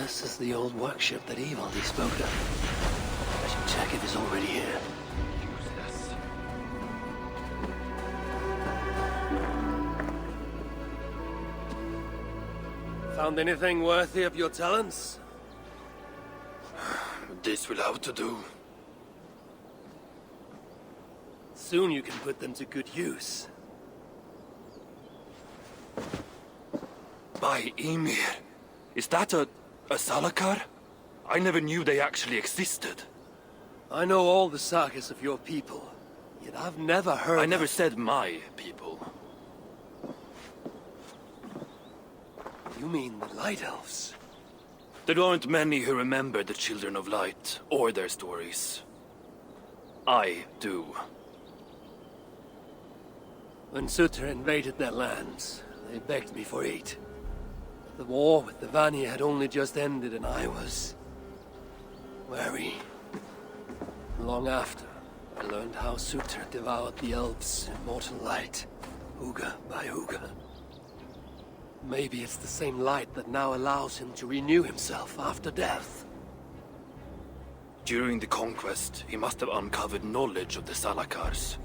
This is the old workshop that Eivor spoke of. I should check if it's already here. Found anything worthy of your talents? This will have to do. Soon you can put them to good use. By Ymir. Is that a Salakar? I never knew they actually existed. I know all the sagas of your people, yet I've never heard I never said my people. You mean the Light Elves? There aren't many who remember the Children of Light, or their stories. I do. When Sutter invaded their lands, they begged me for aid. The war with the Vanir had only just ended and I was... wary. Long after, I learned how Sutter devoured the elves' immortal light, Huga by Huga. Maybe it's the same light that now allows him to renew himself after death. During the conquest, he must have uncovered knowledge of the Salakars.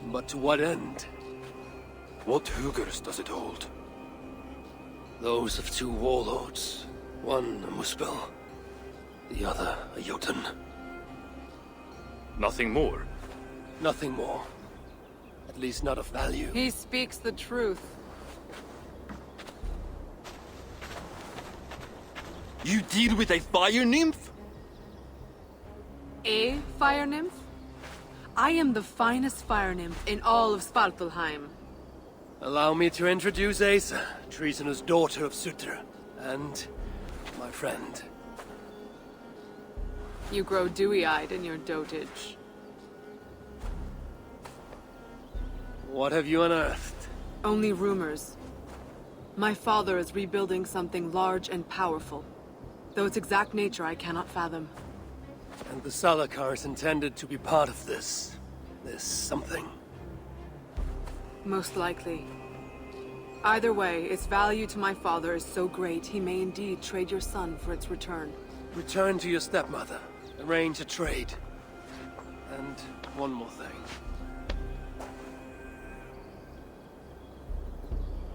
But to what end? What Hugars does it hold? Those of two warlords. One a Muspel, the other a Jotun. Nothing more? Nothing more. At least not of value. He speaks the truth. You deal with a fire nymph? A fire nymph? I am the finest fire nymph in all of Svartalheim. Allow me to introduce Asa, treasonous daughter of Sutter, and my friend. You grow dewy-eyed in your dotage. What have you unearthed? Only rumors. My father is rebuilding something large and powerful, though its exact nature I cannot fathom. And the Salakars intended to be part of this something. Most likely. Either way, its value to my father is so great he may indeed trade your son for its return. Return to your stepmother. Arrange a trade. And one more thing.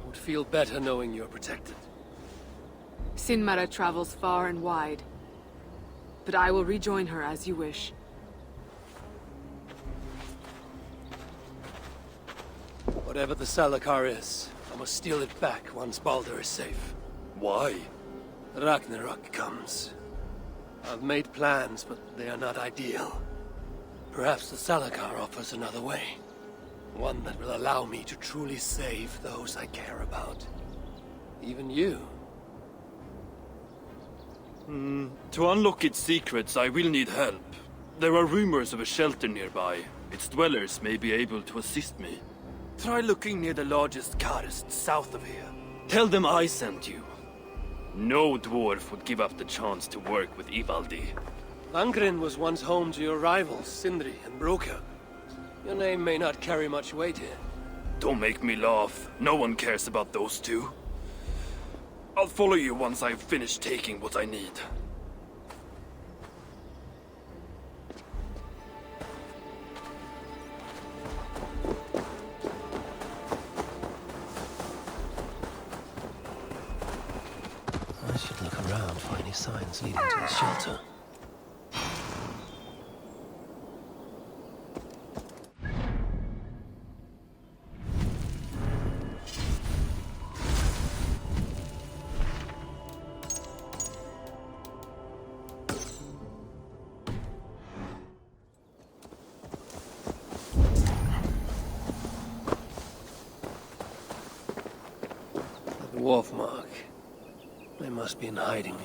Would feel better knowing you're protected. Sinmara travels far and wide, but I will rejoin her as you wish. Whatever the Salakar is, I must steal it back once Baldur is safe. Why? Ragnarok comes. I've made plans, but they are not ideal. Perhaps the Salakar offers another way. One that will allow me to truly save those I care about. Even you. To unlock its secrets, I will need help. There are rumors of a shelter nearby. Its dwellers may be able to assist me. Try looking near the largest karst south of here. Tell them I sent you. No dwarf would give up the chance to work with Ivaldi. Langren was once home to your rivals, Sindri and Broka. Your name may not carry much weight here. Don't make me laugh. No one cares about those two. I'll follow you once I've finished taking what I need. I should look around for any signs leading to the shelter. The dwarf mark. They must be in hiding.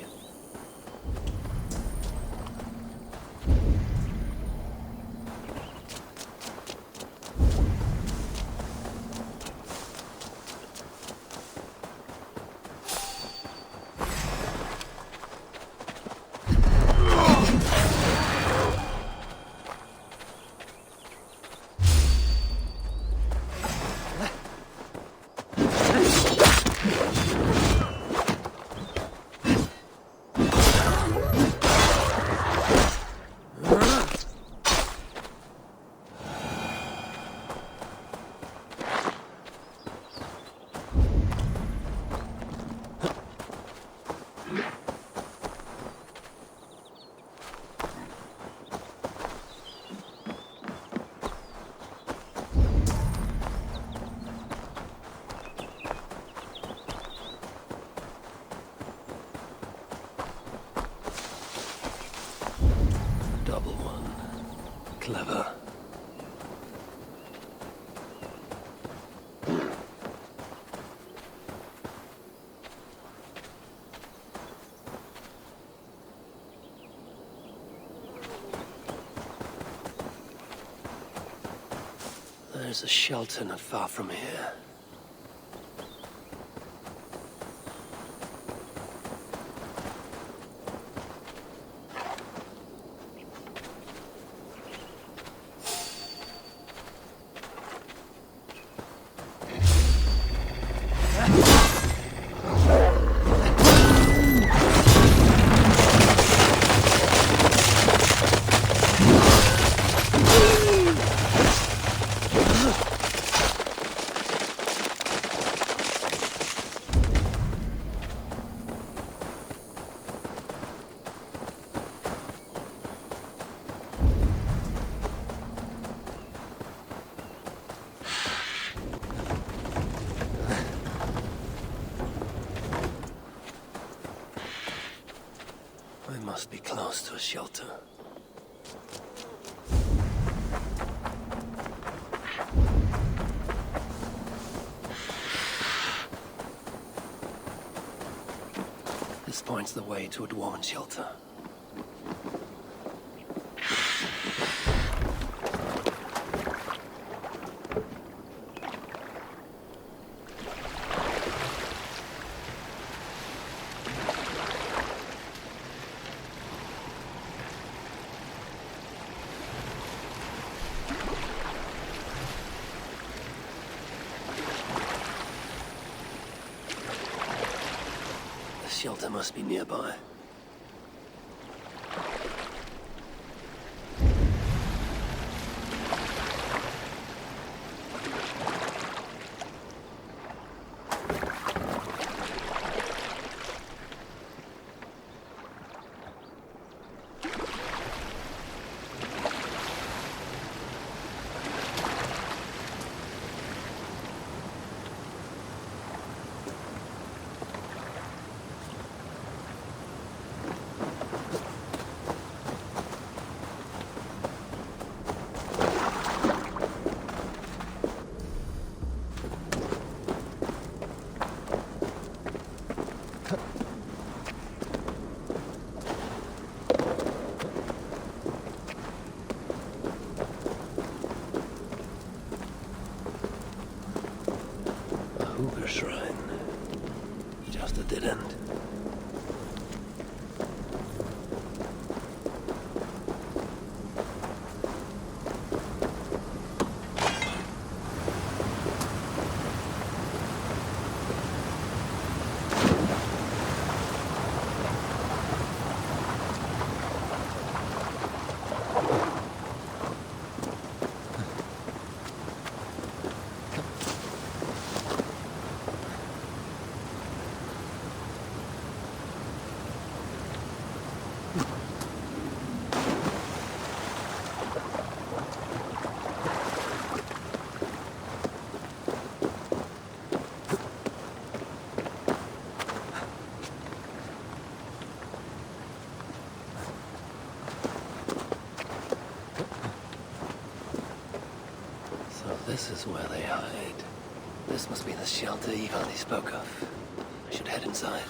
Clever. There's a shelter not far from here. I must be close to a shelter. This points the way to a dwarven shelter. The shelter must be nearby. Shrine. Just a dead end. This is where they hide. This must be the shelter Eivor spoke of. I should head inside.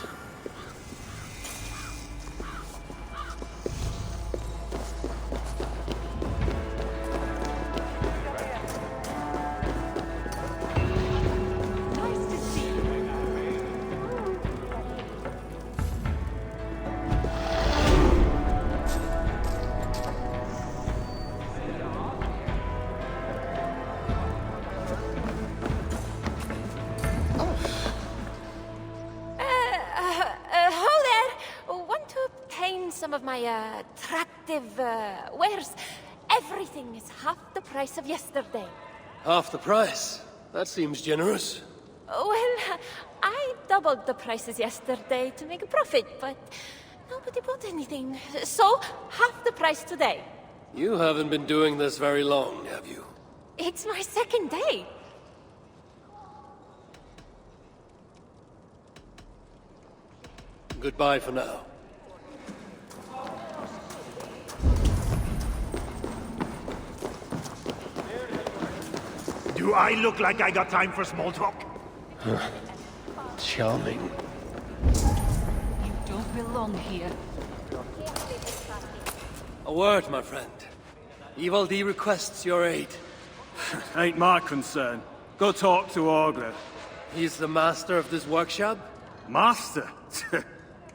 Some of my attractive wares. Everything is half the price of yesterday. Half the price? That seems generous. Well, I doubled the prices yesterday to make a profit, but nobody bought anything. So, half the price today. You haven't been doing this very long, have you? It's my second day. Goodbye for now. Do I look like I got time for small talk? Charming. You don't belong here. A word, my friend. Evil D requests your aid. Ain't my concern. Go talk to Ogre. He's the master of this workshop? Master?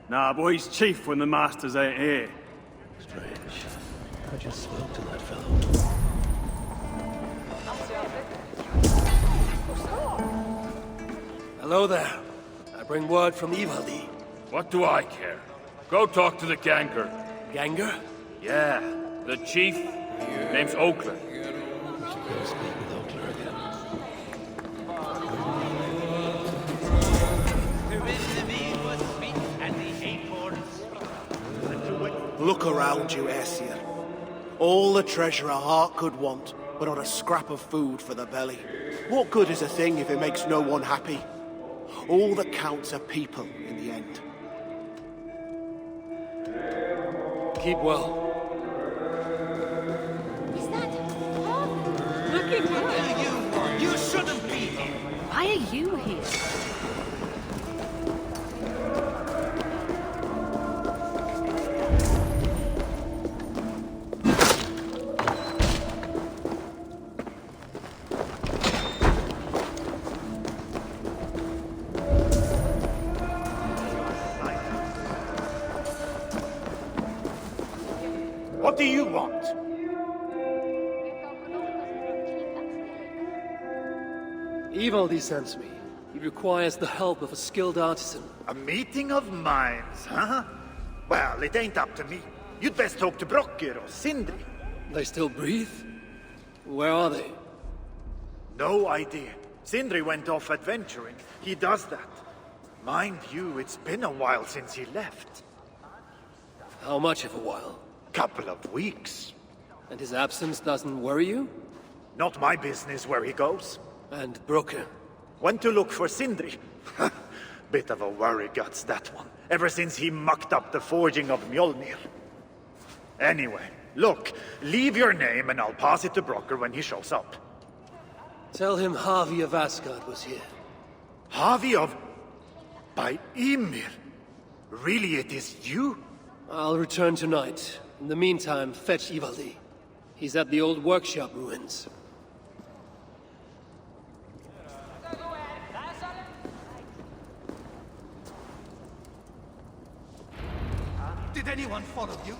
Nah, boy, he's chief when the masters ain't here. Strange. I just spoke to that fellow. Hello there. I bring word from Evil D. What do I care? Go talk to the Ganger. Ganger? Yeah, the chief. Name's Oakland. Go speak with Oakler again. Look around you, Aesir. All the treasure a heart could want, but not a scrap of food for the belly. What good is a thing if it makes no one happy? All that counts are people in the end. Keep well. Is that... Look at you! You shouldn't be here! Why are you here? What do you want? Evil D sends me. He requires the help of a skilled artisan. A meeting of minds, huh? Well, it ain't up to me. You'd best talk to Brokkr or Sindri. They still breathe? Where are they? No idea. Sindri went off adventuring. He does that. Mind you, it's been a while since he left. How much of a while? Couple of weeks. And his absence doesn't worry you? Not my business where he goes. And Brokkr? Went to look for Sindri. Bit of a worry guts, that one. Ever since he mucked up the forging of Mjolnir. Anyway, look, leave your name and I'll pass it to Brokkr when he shows up. Tell him Harvey of Asgard was here. Harvey of... by Ymir. Really, it is you? I'll return tonight. In the meantime, fetch Evil D. He's at the old workshop ruins. Did anyone follow you?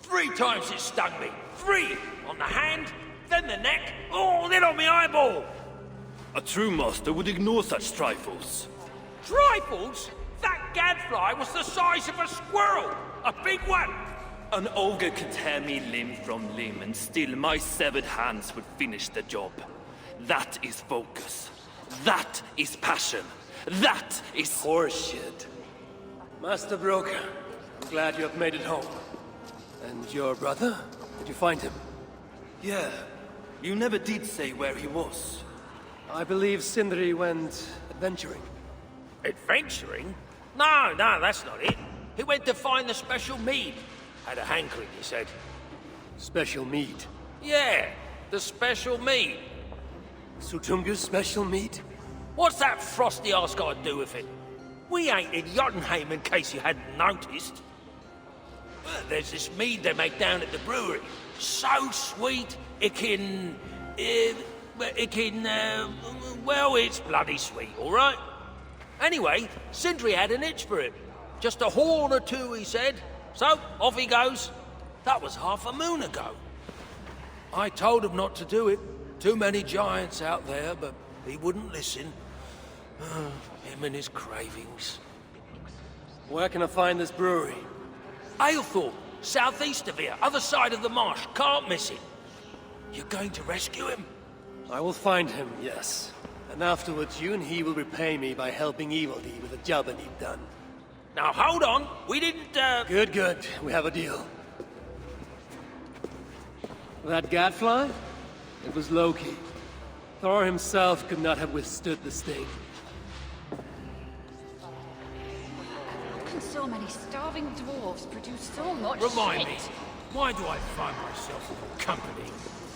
Three times it stung me. 3! On the hand, then the neck, oh, then on my eyeball! A true master would ignore such trifles. Trifles? That gadfly was the size of a squirrel! A big one! An ogre could tear me limb from limb, and still my severed hands would finish the job. That is focus. That is passion. That is Horseshit. Master Brokkr, I'm glad you have made it home. And your brother? Did you find him? Yeah. You never did say where he was. I believe Sindri went adventuring. Adventuring? No, that's not it. He went to find the special mead. Had a hankering, he said. Special mead. Yeah, the special mead. Sutunga's special mead? What's that frosty arse got to do with it? We ain't in Jotunheim, in case you hadn't noticed. There's this mead they make down at the brewery. So sweet, well, it's bloody sweet, all right? Anyway, Sindri had an itch for it. Just a horn or two, he said. So, off he goes. That was half a moon ago. I told him not to do it. Too many giants out there, but he wouldn't listen. Him and his cravings. Where can I find this brewery? Eivor, southeast of here, other side of the marsh. Can't miss it. You're going to rescue him? I will find him, yes. And afterwards, you and he will repay me by helping Evil with the job I need done. Now, hold on. We didn't, Good, good. We have a deal. That gadfly? It was Loki. Thor himself could not have withstood the sting. How can so many starving dwarves produce so much Remind shit? me, why do I find myself in your company?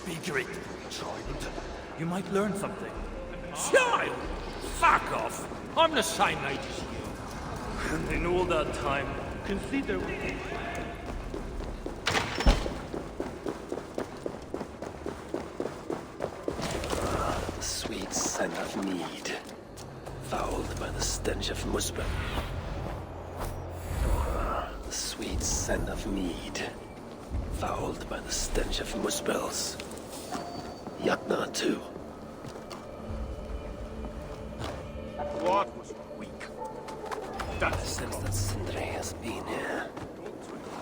Be great, child. You might learn something. Child! Fuck off! I'm the same age as you. And in all that time, consider... The sweet scent of mead, fouled by the stench of muspel. The sweet scent of mead, fouled by the stench of muspels. Yatna too. What was weak? I sense that Sindri has been here.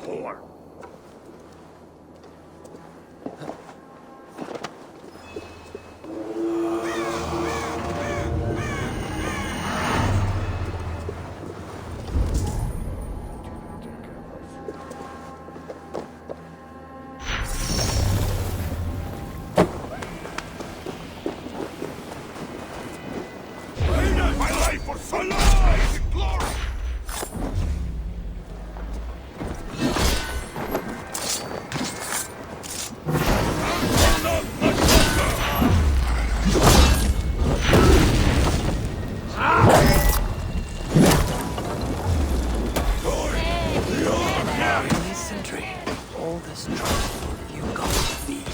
Whore. My life for so long! Glory! Really, Sindri? All this trouble you got with me.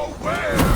Go where?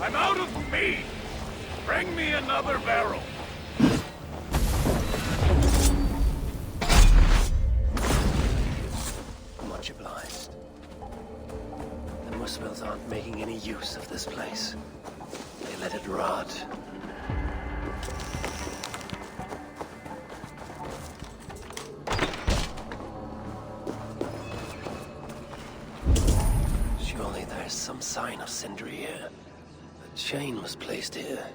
I'm out of meat! Bring me another barrel! Much obliged. The Muspels aren't making any use of this place. They let it rot. Surely there's some sign of Sindri here. A chain was placed here.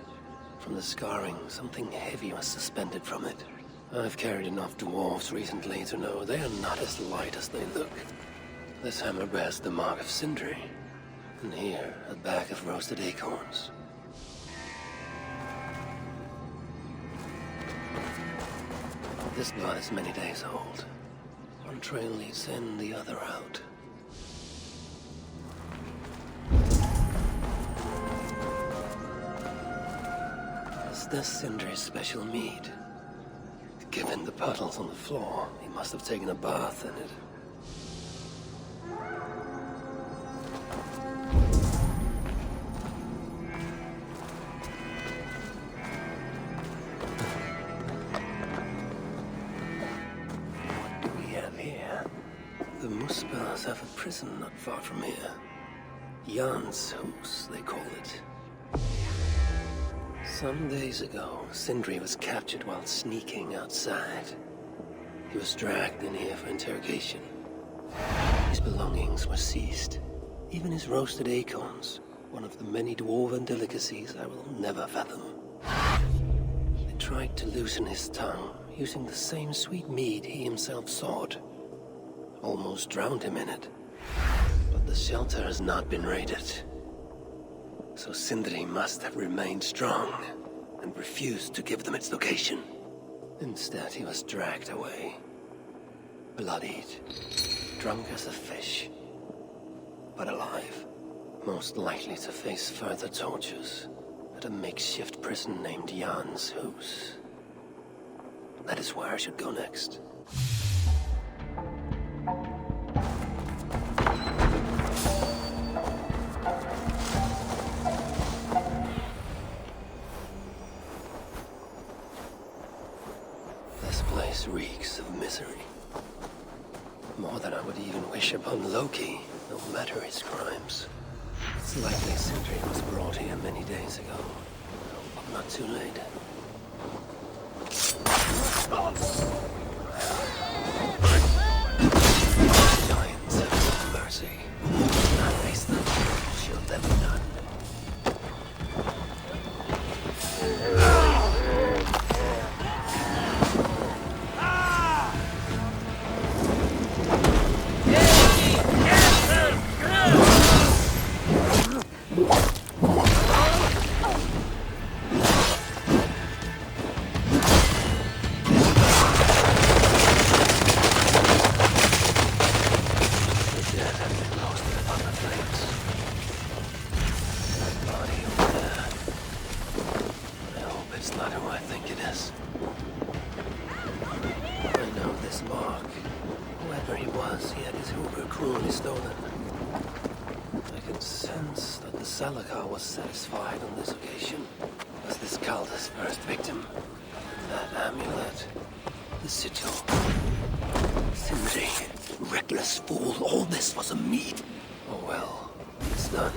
From the scarring, something heavy was suspended from it. I've carried enough dwarves recently to know they are not as light as they look. This hammer bears the mark of Sindri. And here, a bag of roasted acorns. This blood is many days old. One trail leads in, the other out. Is this Sindri's special mead? Given the puddles on the floor, he must have taken a bath in it. What do we have here? The Muspels have a prison not far from here. Jan's house, they call it. Some days ago, Sindri was captured while sneaking outside. He was dragged in here for interrogation. His belongings were seized. Even his roasted acorns, one of the many dwarven delicacies I will never fathom. They tried to loosen his tongue, using the same sweet mead he himself sought. Almost drowned him in it. But the shelter has not been raided. So Sindri must have remained strong and refused to give them its location. Instead, he was dragged away. Bloodied, drunk as a fish, but alive. Most likely to face further tortures at a makeshift prison named Jan's house. That is where I should go next. Reeks of misery. More than I would even wish upon Loki, no matter his crimes. It's likely Sindri was brought here many days ago. I hope I'm not too late. Giants have no mercy. I face them, shield them none. Satisfied on this occasion was this cult's first victim. That amulet, the sigil. Sindri, reckless fool, all this was a meat. Oh well, it's done.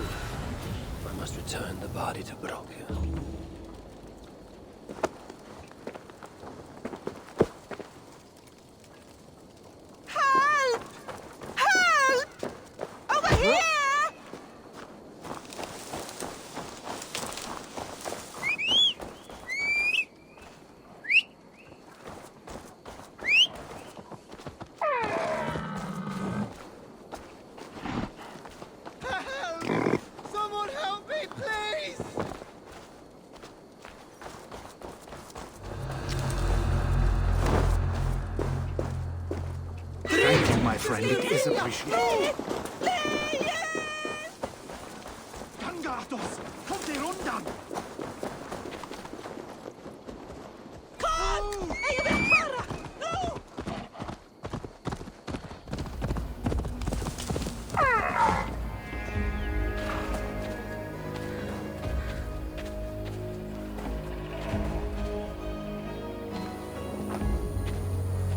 I must return the body to Brok. Help! Help! Over here! Friend, it is appreciated. Gangatos, kommt ihr undan!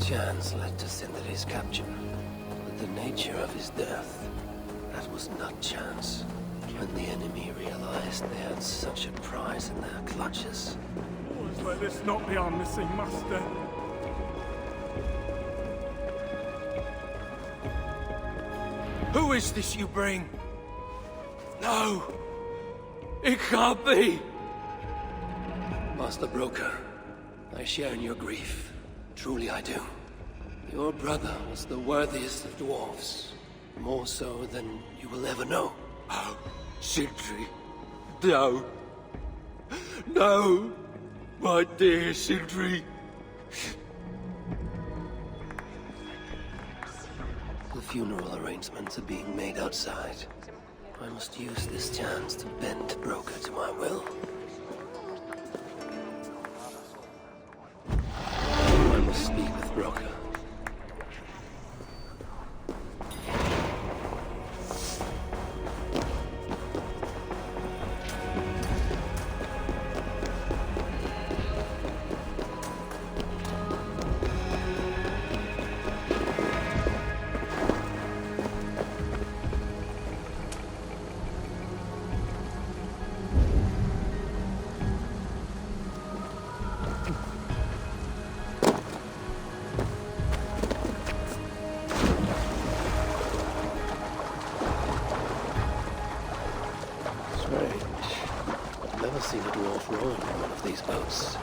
Chance led to Sindri's capture. The nature of his death, that was not chance. When the enemy realized they had such a prize in their clutches. Always let this not be our missing master. Who is this you bring? No! It can't be! Master Broker, I share in your grief. Truly I do. Your brother was the worthiest of dwarves. More so than you will ever know. Oh, Sindri. No. No! My dear Sindri. funeral arrangements are being made outside. I must use this chance to bend Broker to my will. I must speak with Broker. Seen a dwarf rowing in one of these boats.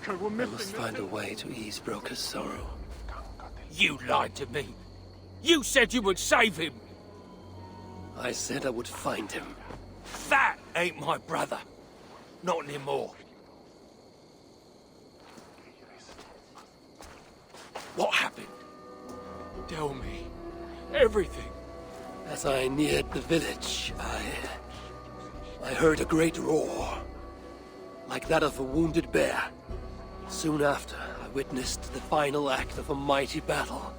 I must find a way to ease Broker's sorrow. You lied to me. You said you would save him. I said I would find him. That ain't my brother. Not anymore. What happened? Tell me. Everything. As I neared the village, I heard a great roar. Like that of a wounded bear. Soon after, I witnessed the final act of a mighty battle.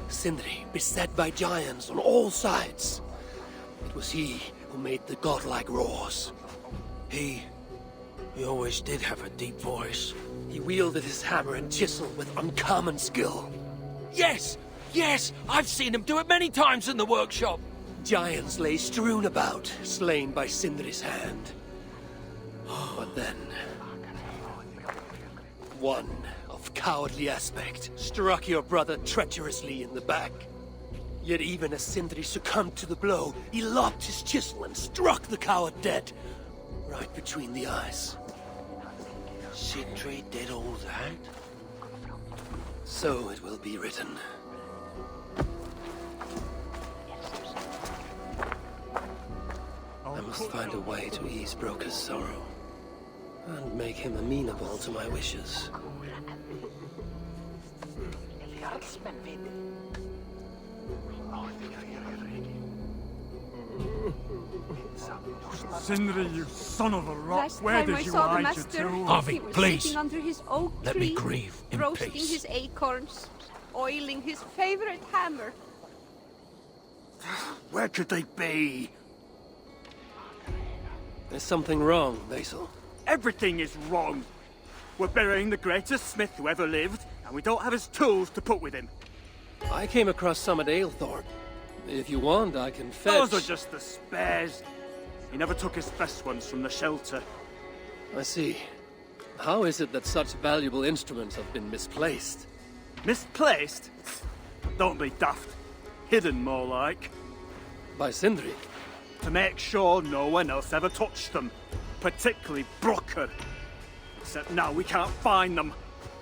Sindri beset by giants on all sides. It was he who made the godlike roars. He always did have a deep voice. He wielded his hammer and chisel with uncommon skill. Yes! Yes! I've seen him do it many times in the workshop! Giants lay strewn about, slain by Sindri's hand. But then... one of cowardly aspect struck your brother treacherously in the back. Yet even as Sindri succumbed to the blow, he lobbed his chisel and struck the coward dead, right between the eyes. Sindri did all that? So it will be written. I must find a way to ease Broker's sorrow, and make him amenable to my wishes. Sindri, you son of a rock! Last Where time did I you saw the hide master, your tools? Harvey, he was please. sitting under his oak Let tree, me grieve in roasting peace. his acorns, oiling his favorite hammer. Where could they be? There's something wrong, Basil. Everything is wrong. We're burying the greatest smith who ever lived, and we don't have his tools to put with him. I came across some at Aylthorpe. If you want, I can fetch... Those are just the spares. He never took his best ones from the shelter. I see. How is it that such valuable instruments have been misplaced? Misplaced? Don't be daft. Hidden, more like. By Sindri? To make sure no one else ever touched them. Particularly Broker. Except now we can't find them.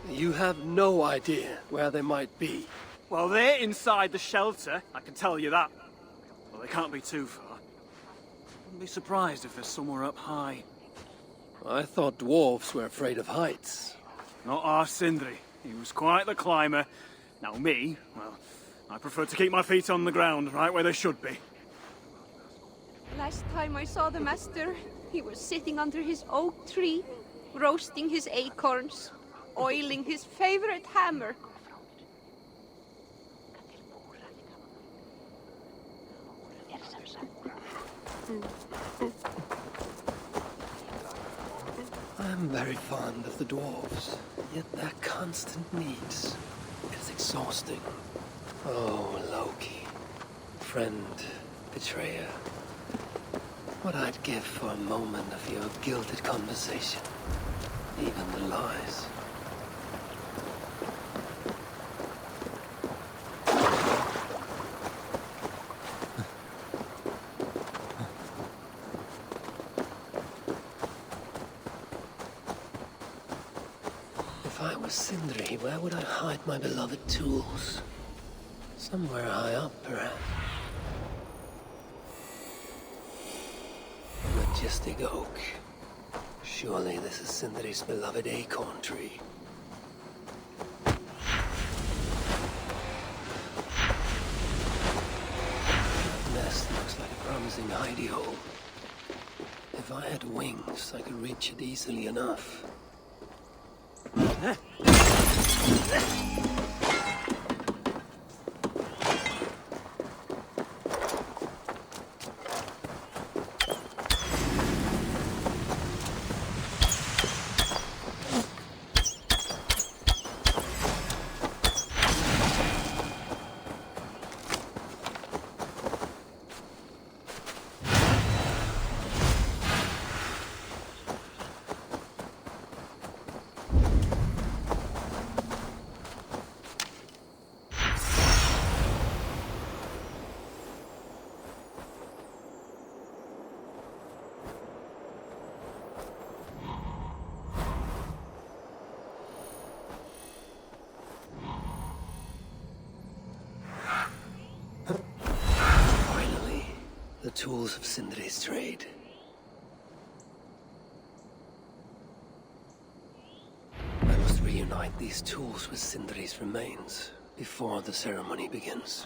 You have no idea where they might be. Well, they're inside the shelter, I can tell you that. Well, they can't be too far. Wouldn't be surprised if they're somewhere up high. I thought dwarves were afraid of heights. Not our Sindri. He was quite the climber. Now me, well, I prefer to keep my feet on the ground, right where they should be. Last time I saw the master, he was sitting under his oak tree, roasting his acorns, oiling his favorite hammer. I'm very fond of the dwarves, yet their constant needs is exhausting. Oh, Loki. Friend, betrayer. What I'd give for a moment of your gilded conversation. Even the lies. If I was Sindri, where would I hide my beloved tools? Somewhere high up, perhaps. majestic oak. Surely this is Sindri's beloved acorn tree. Nest looks like a promising hidey hole. If I had wings, I could reach it easily enough. Finally, the tools of Sindri's trade. I must reunite these tools with Sindri's remains before the ceremony begins.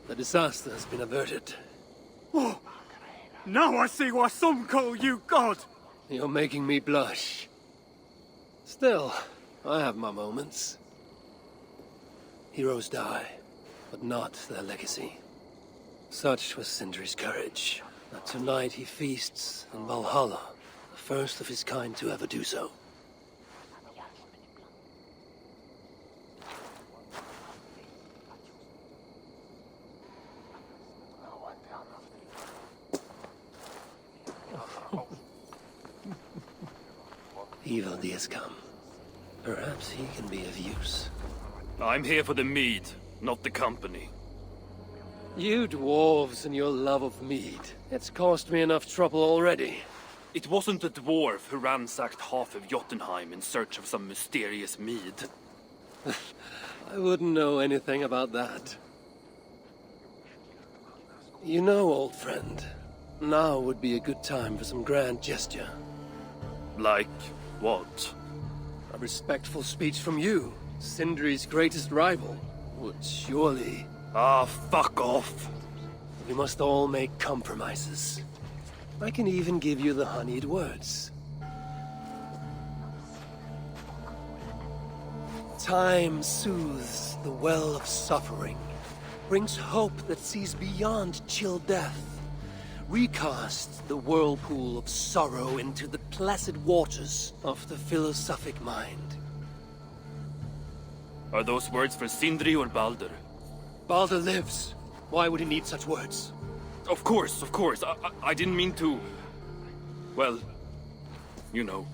The disaster has been averted. Oh, now I see why some call you God! You're making me blush. Still, I have my moments. Heroes die, but not their legacy. Such was Sindri's courage, that tonight he feasts in Valhalla, the first of his kind to ever do so. Evil has come. Perhaps he can be of use. I'm here for the mead, not the company. You dwarves and your love of mead. It's caused me enough trouble already. It wasn't a dwarf who ransacked half of Jotunheim in search of some mysterious mead. I wouldn't know anything about that. You know, old friend, now would be a good time for some grand gesture. Like what? A respectful speech from you, Sindri's greatest rival, would surely... Ah, fuck off! We must all make compromises. I can even give you the honeyed words. Time soothes the well of suffering, brings hope that sees beyond chill death, recasts the whirlpool of sorrow into the placid waters of the philosophic mind. Are those words for Sindri or Baldur? Baldur lives. Why would he need such words? Of course. I didn't mean to... Well, you know.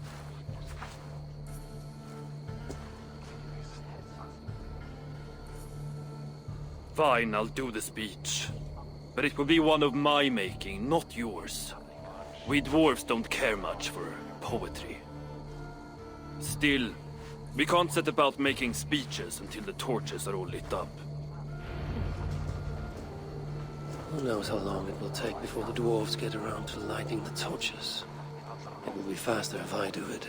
Fine, I'll do the speech. But it will be one of my making, not yours. We dwarves don't care much for poetry. Still, we can't set about making speeches until the torches are all lit up. Who knows how long it will take before the dwarves get around to lighting the torches. It will be faster if I do it.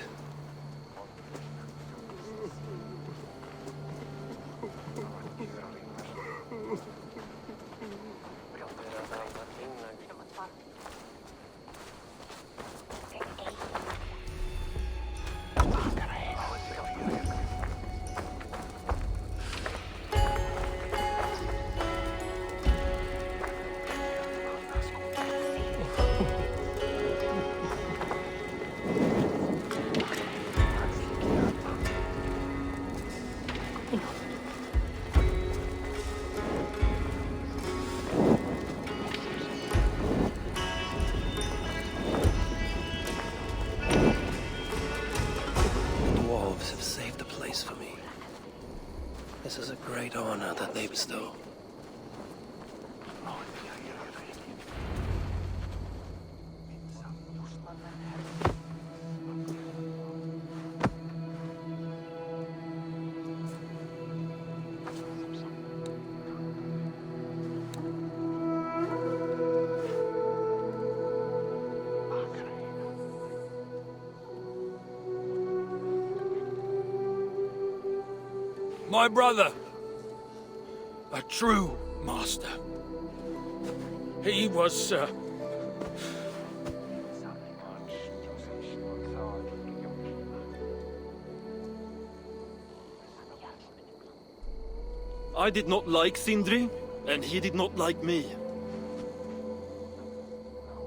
Dwarves have saved the place for me. This is a great honor that they bestow. My brother. A true master. He was, I did not like Sindri, and he did not like me.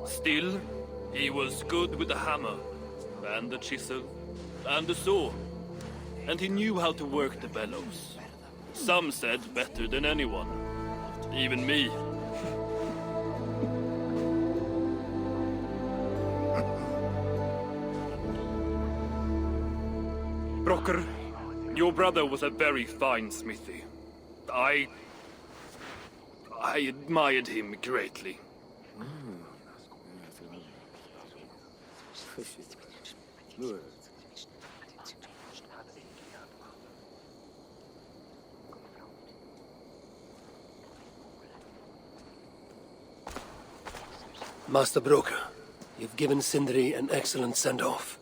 Still, he was good with the hammer, and the chisel, and the saw. And he knew how to work the bellows. Some said better than anyone. Even me. Brocker, your brother was a very fine smithy. I admired him greatly. Master Broker, you've given Sindri an excellent send-off.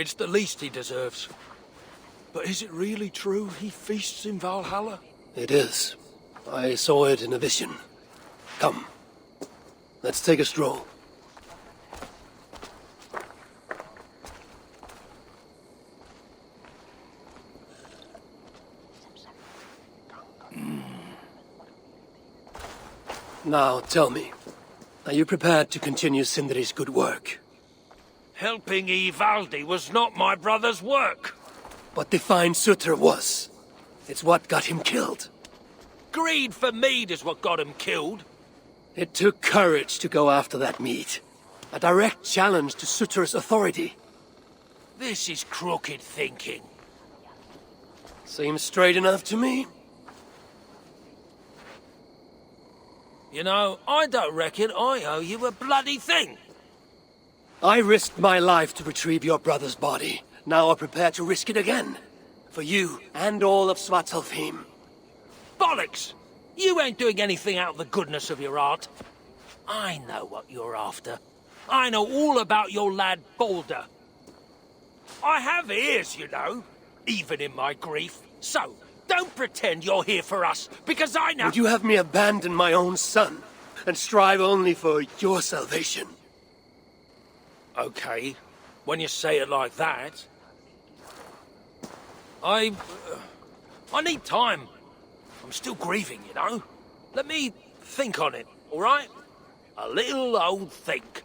it's the least he deserves. But is it really true he feasts in Valhalla? It is. I saw it in a vision. Come, let's take a stroll. Now, tell me, are you prepared to continue Sindri's good work? Helping Ivaldi was not my brother's work. But define Sutter was. It's what got him killed. Greed for mead is what got him killed. It took courage to go after that mead. A direct challenge to Sutter's authority. This is crooked thinking. Seems straight enough to me. You know, I don't reckon I owe you a bloody thing. I risked my life to retrieve your brother's body. Now I'm prepared to risk it again. For you and all of Svartalfheim. Bollocks! You ain't doing anything out of the goodness of your heart. I know what you're after. I know all about your lad Balder. I have ears, you know, even in my grief. So, don't pretend you're here for us, because I know— Would you have me abandon my own son, and strive only for your salvation? Okay, when you say it like that. I need time. I'm still grieving, you know. Let me think on it, all right? A little old think.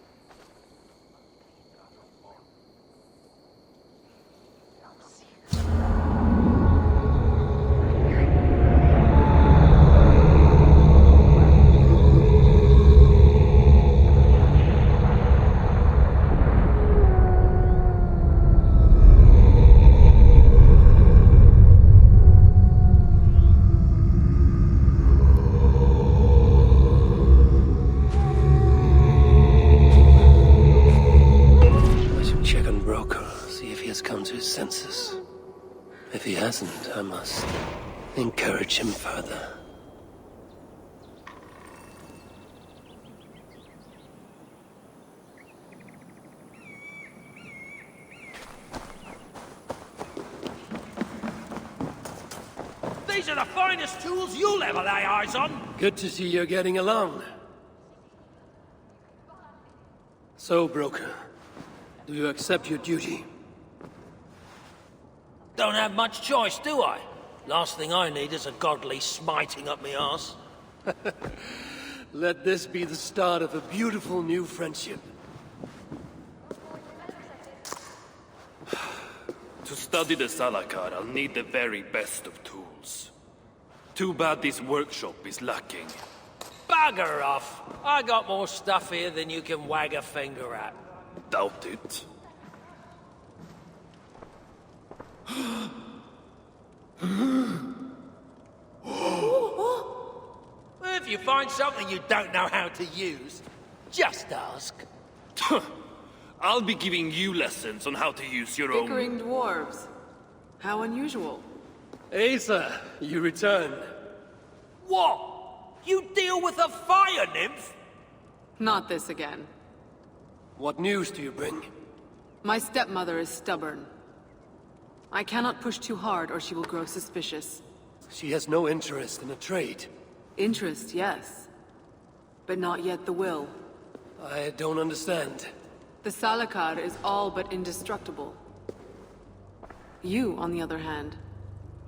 Senses. If he hasn't, I must encourage him further. These are the finest tools you'll ever lay eyes on. Good to see you're getting along. So, Broker, do you accept your duty? Don't have much choice, do I? Last thing I need is a godly smiting up me arse. Let this be the start of a beautiful new friendship. To study the Salakar, I'll need the very best of tools. Too bad this workshop is lacking. Bugger off! I got more stuff here than you can wag a finger at. Doubt it. If you find something you don't know how to use, just ask. I'll be giving you lessons on how to use your own... Bickering dwarves. How unusual. Asa, you return. What? You deal with a fire nymph? Not this again. What news do you bring? My stepmother is stubborn. I cannot push too hard or she will grow suspicious. She has no interest in a trade. Interest, yes. But not yet the will. I don't understand. The Salakar is all but indestructible. You, on the other hand,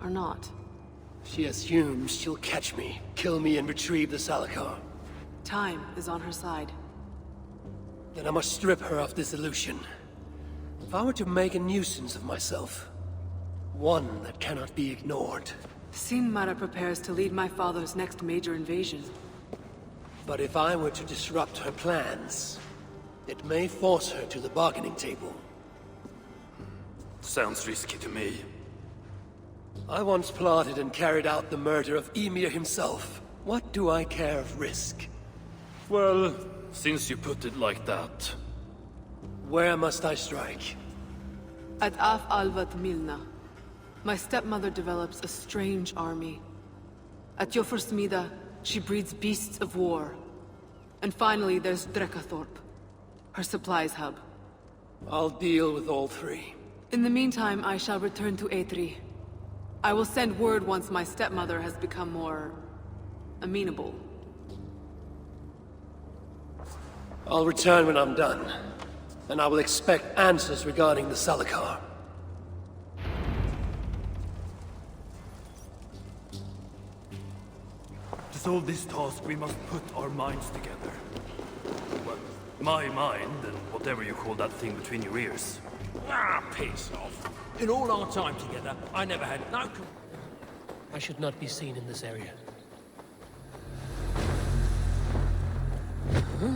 are not. She assumes she'll catch me, kill me, and retrieve the Salakar. Time is on her side. Then I must strip her of this illusion. If I were to make a nuisance of myself, one that cannot be ignored. Sinmara prepares to lead my father's next major invasion. But if I were to disrupt her plans, it may force her to the bargaining table. Sounds risky to me. I once plotted and carried out the murder of Ymir himself. What do I care of risk? Well, since you put it like that... Where must I strike? At Af Alvat Milna, my stepmother develops a strange army. At Jofursmida, she breeds beasts of war. And finally, there's Drekathorp, her supplies hub. I'll deal with all three. In the meantime, I shall return to Eitri. I will send word once my stepmother has become more... amenable. I'll return when I'm done. And I will expect answers regarding the Salakar. To solve this task, we must put our minds together. Well, my mind, and whatever you call that thing between your ears. Ah, piss off. In all our time together, I never had no... I should not be seen in this area. Huh?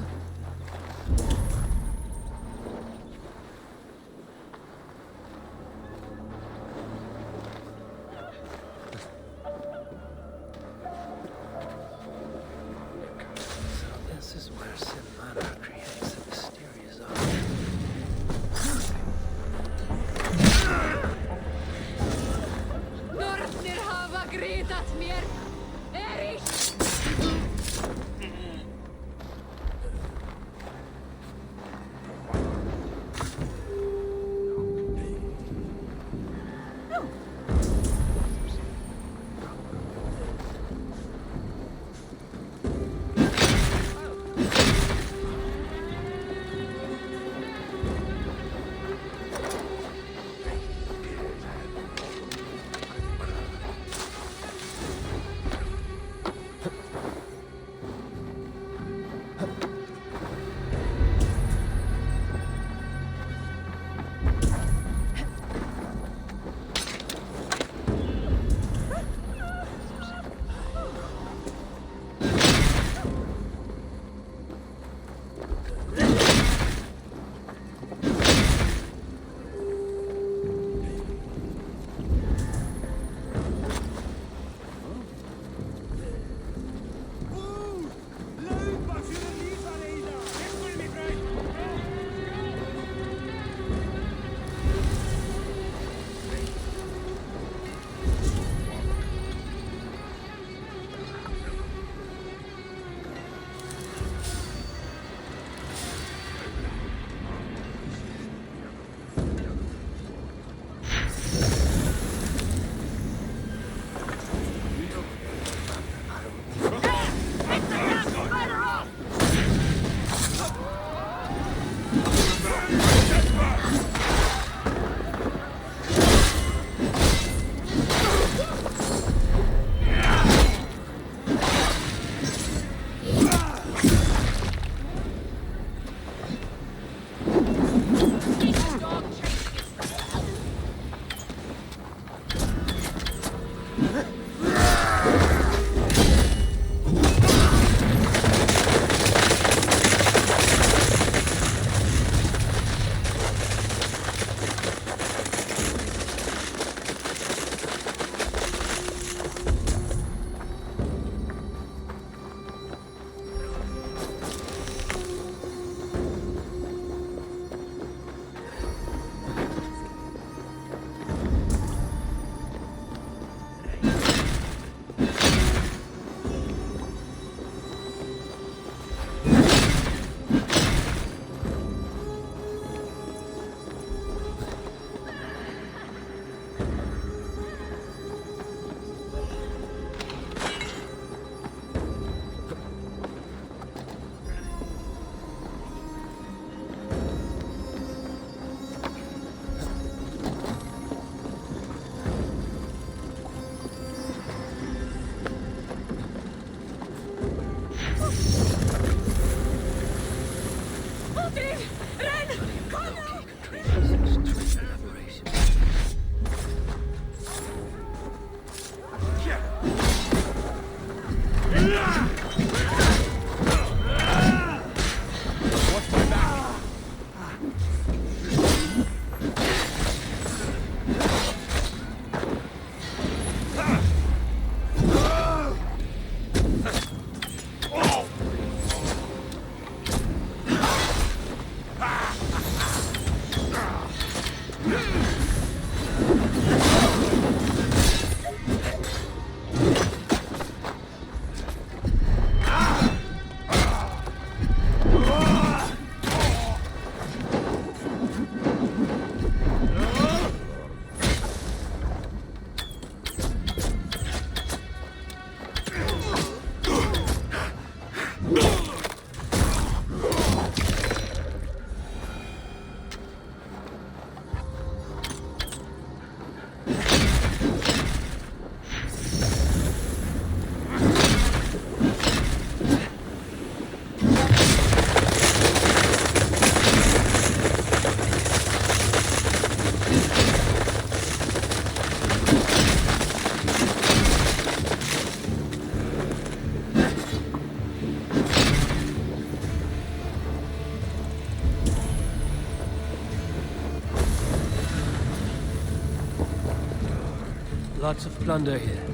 Lots of plunder here.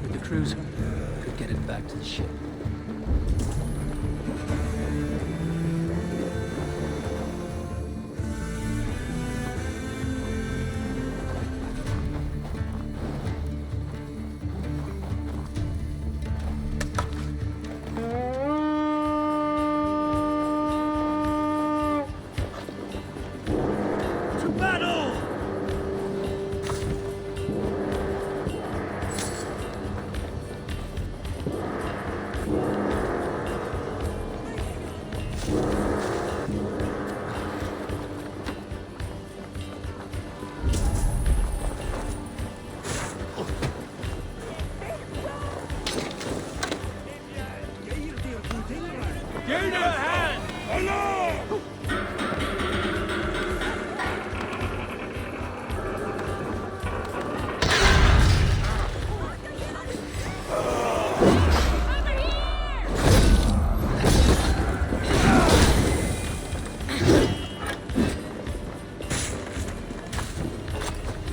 With the cruiser, could get it back to the ship.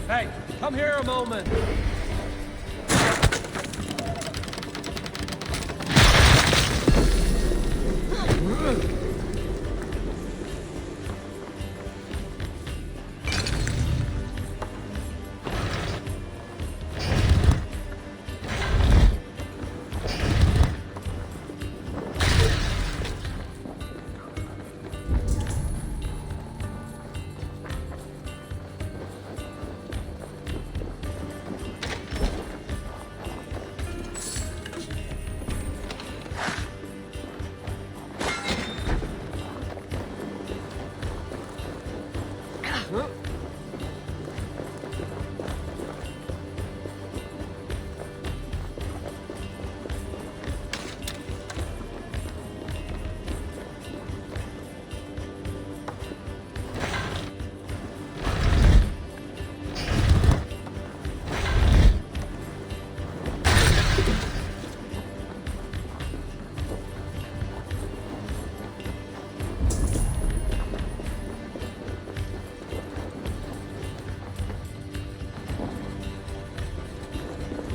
Hey, come here a moment.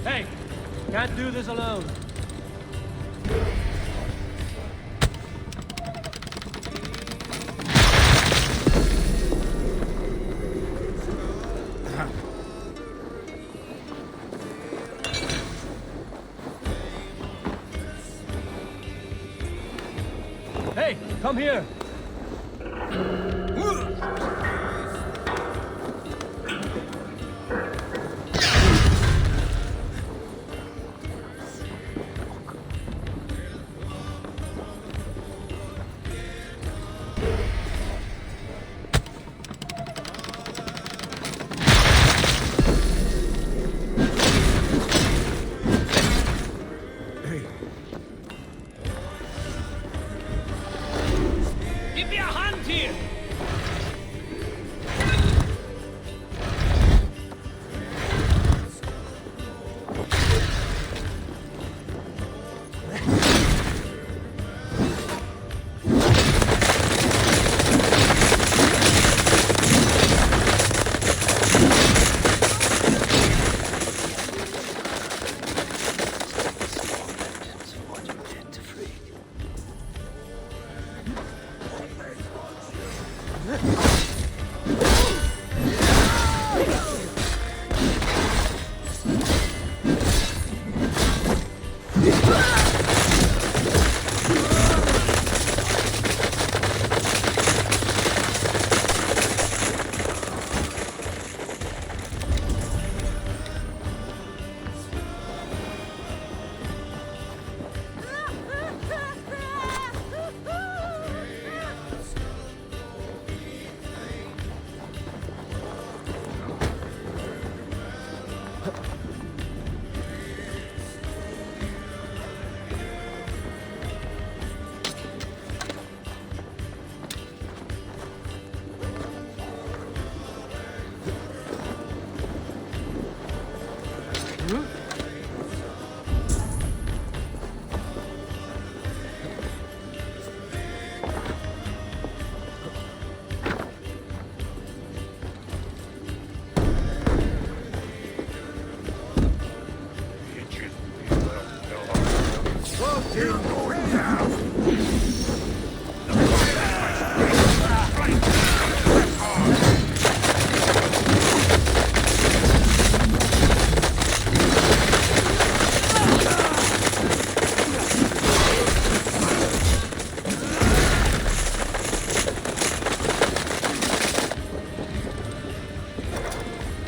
Hey, can't do this alone. Hey, come here. Give me a hand here!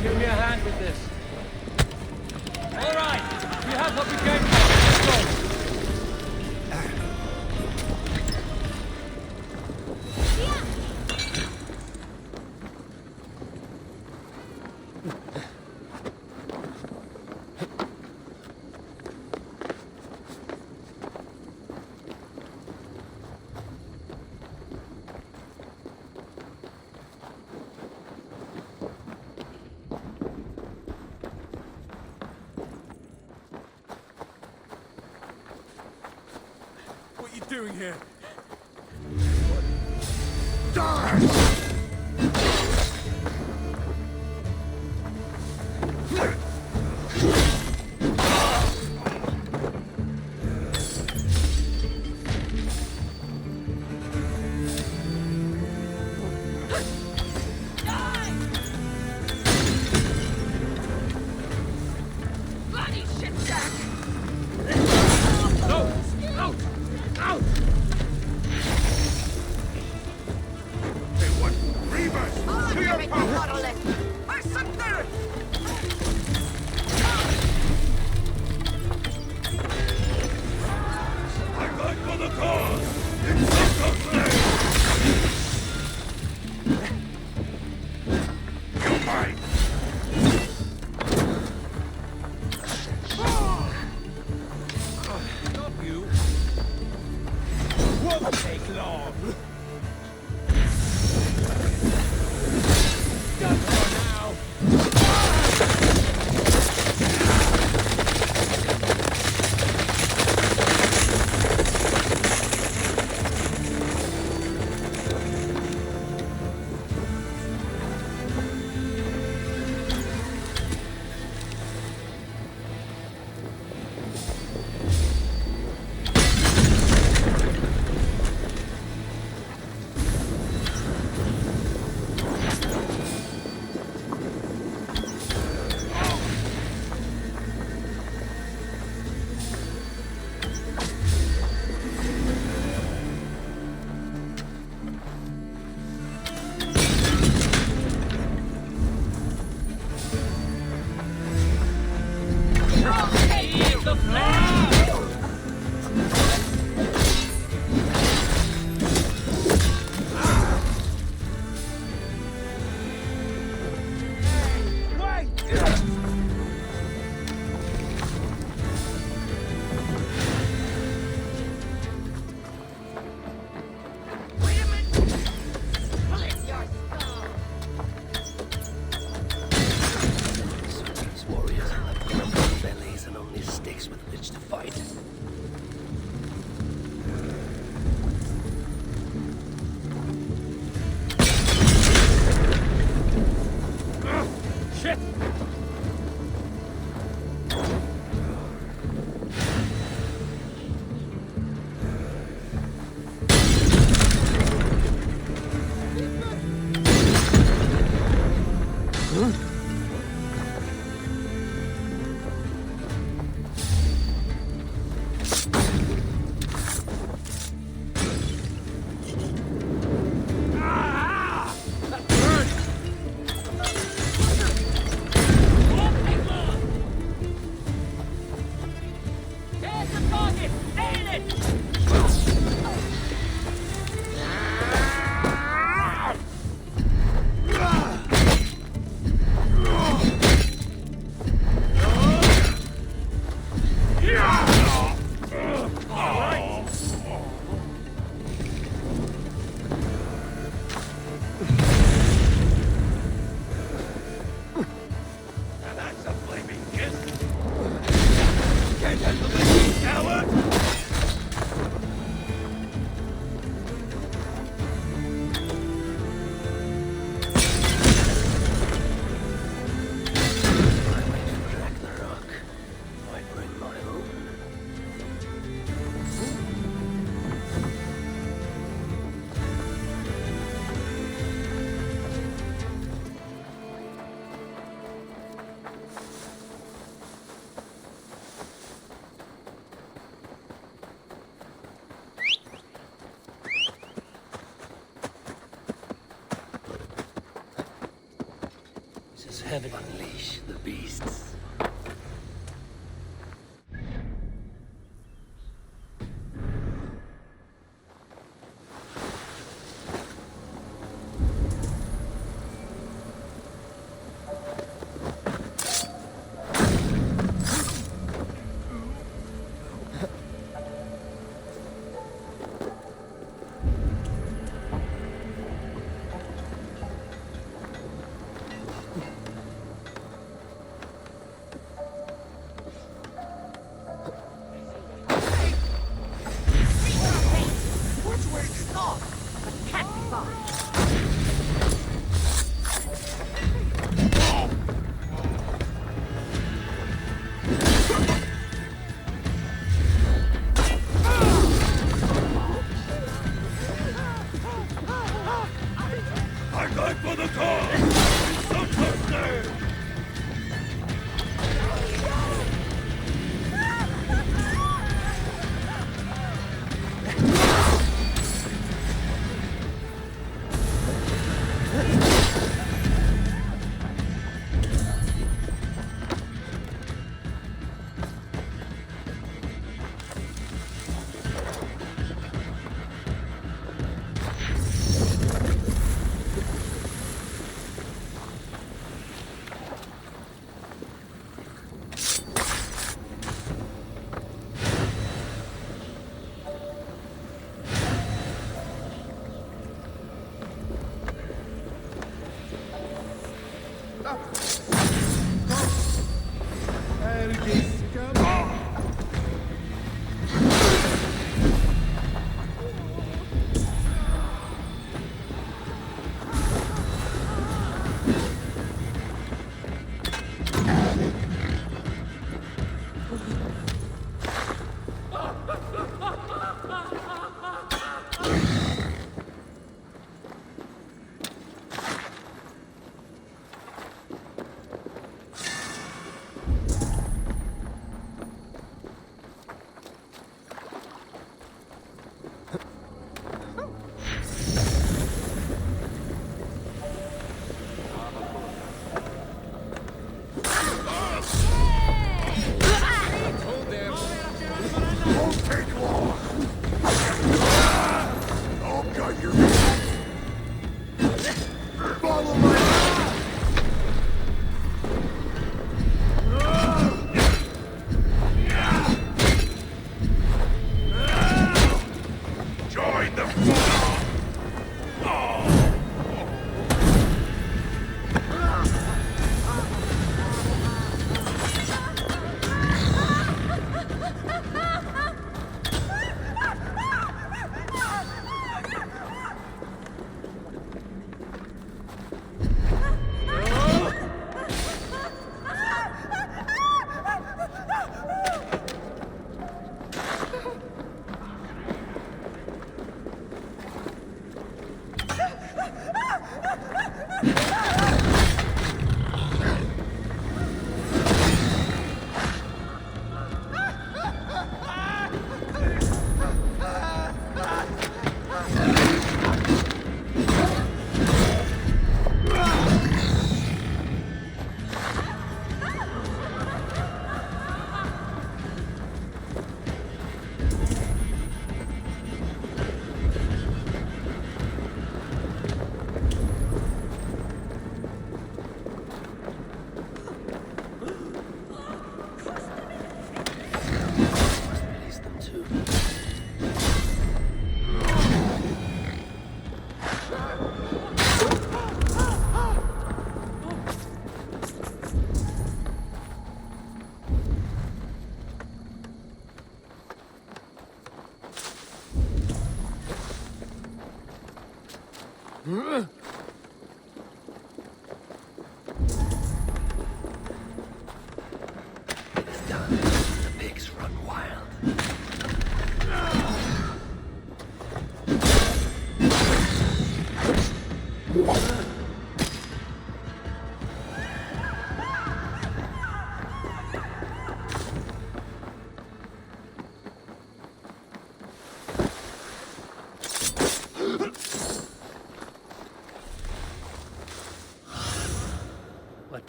Give me a hand with this. All right, we have what we came for. Let's go. What are you doing here? Bloody shitsack! Hey, the flame! Heaven unleash the beasts.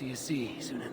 do you see, Sunan?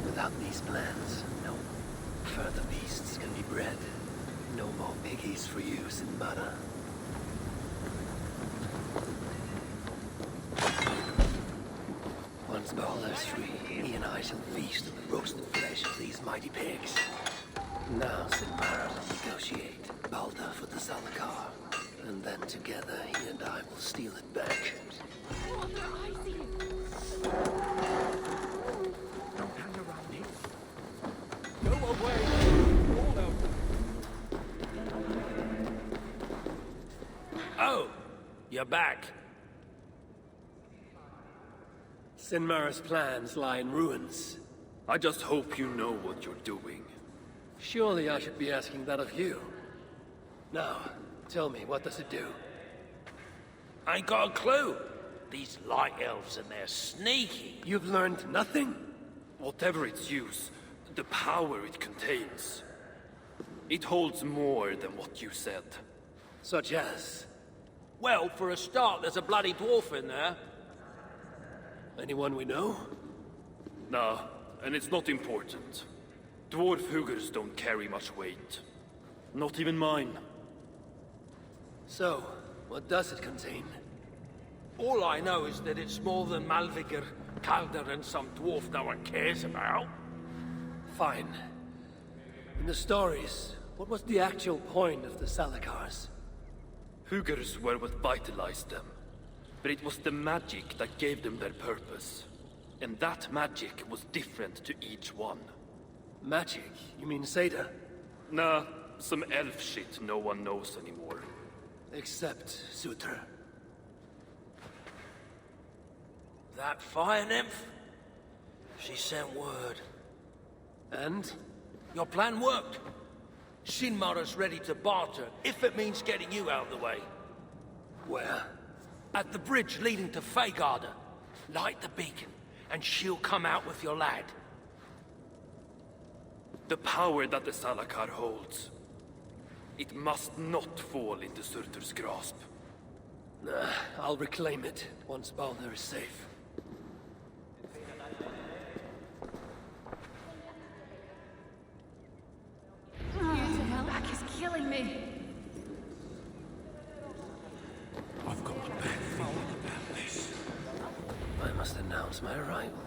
Without these plans, no further beasts can be bred. No more piggies for use in butter. Once Balder's free, he and I shall feast on the roasted flesh of these mighty pigs. Now Sinmara will negotiate Balder for the Salakar, and then together he and I will steal it back. Oh, you're back. Sinmara's plans lie in ruins. I just hope you know what you're doing. Surely I should be asking that of you. Now, tell me, what does it do? I ain't got a clue. These light elves and they're sneaky. You've learned nothing? Whatever its use, the power it contains, it holds more than what you said. Such as? Well, for a start, there's a bloody dwarf in there. Anyone we know? Nah, and it's not important. Dwarf Hugers don't carry much weight. Not even mine. So, what does it contain? All I know is that it's more than Malvigar, Calder, and some dwarf no one cares about. Fine. In the stories, what was the actual point of the Salakars? Hugers were what vitalized them. But it was the magic that gave them their purpose. And that magic was different to each one. Magic? You mean Seda? Nah, some elf shit no one knows anymore. Except Sutra. That fire nymph? She sent word. And? Your plan worked. Sinmara's ready to barter, if it means getting you out of the way. Where? At the bridge leading to Feygarda. Light the beacon, and she'll come out with your lad. The power that the Salakar holds, it must not fall into Surtur's grasp. Nah, I'll reclaim it once Balder is safe. My back is killing me. I've got a bad feeling about this. I must announce my arrival.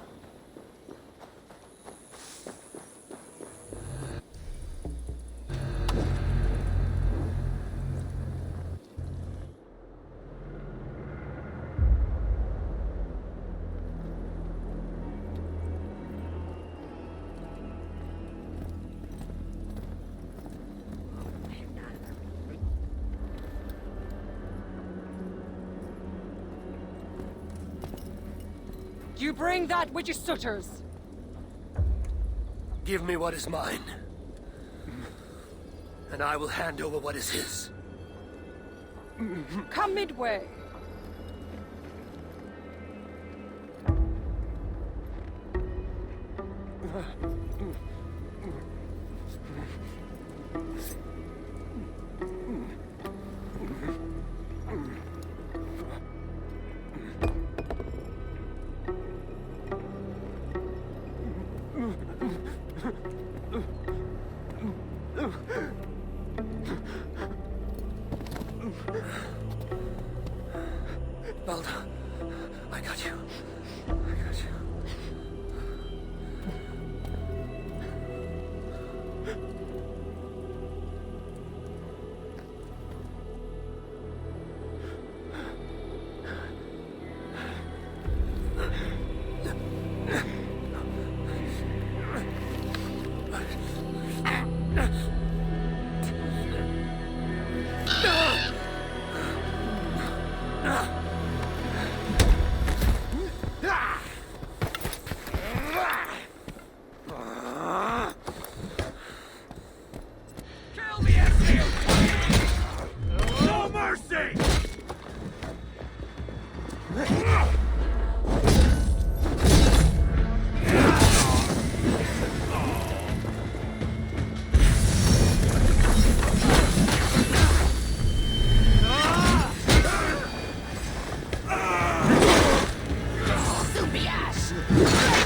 You bring that which is Sutter's. Give me what is mine. And I will hand over what is his. Come midway.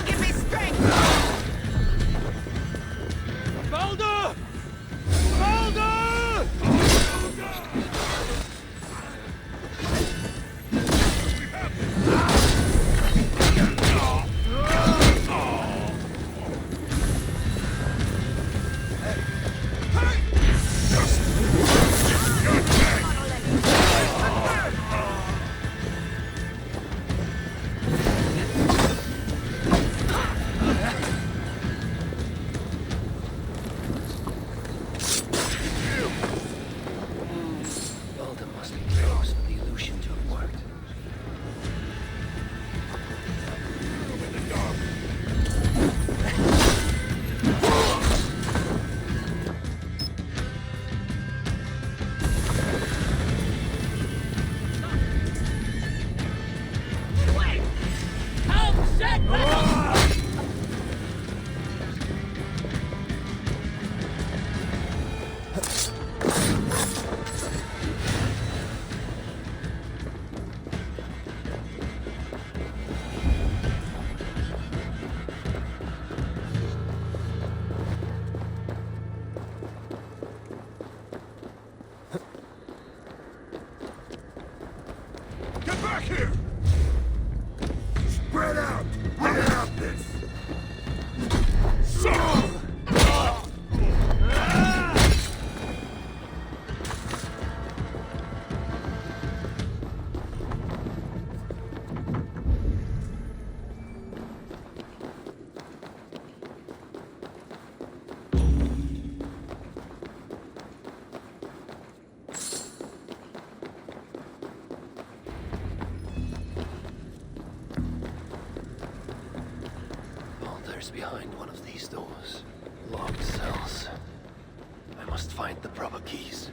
Give me strength! Baldur! Baldur! Baldur must be close for the illusion to have worked. Wait! Help! Set! Get back here! Spread out! Let it out this! Baldur's behind one of these doors. Locked cells. I must find the proper keys.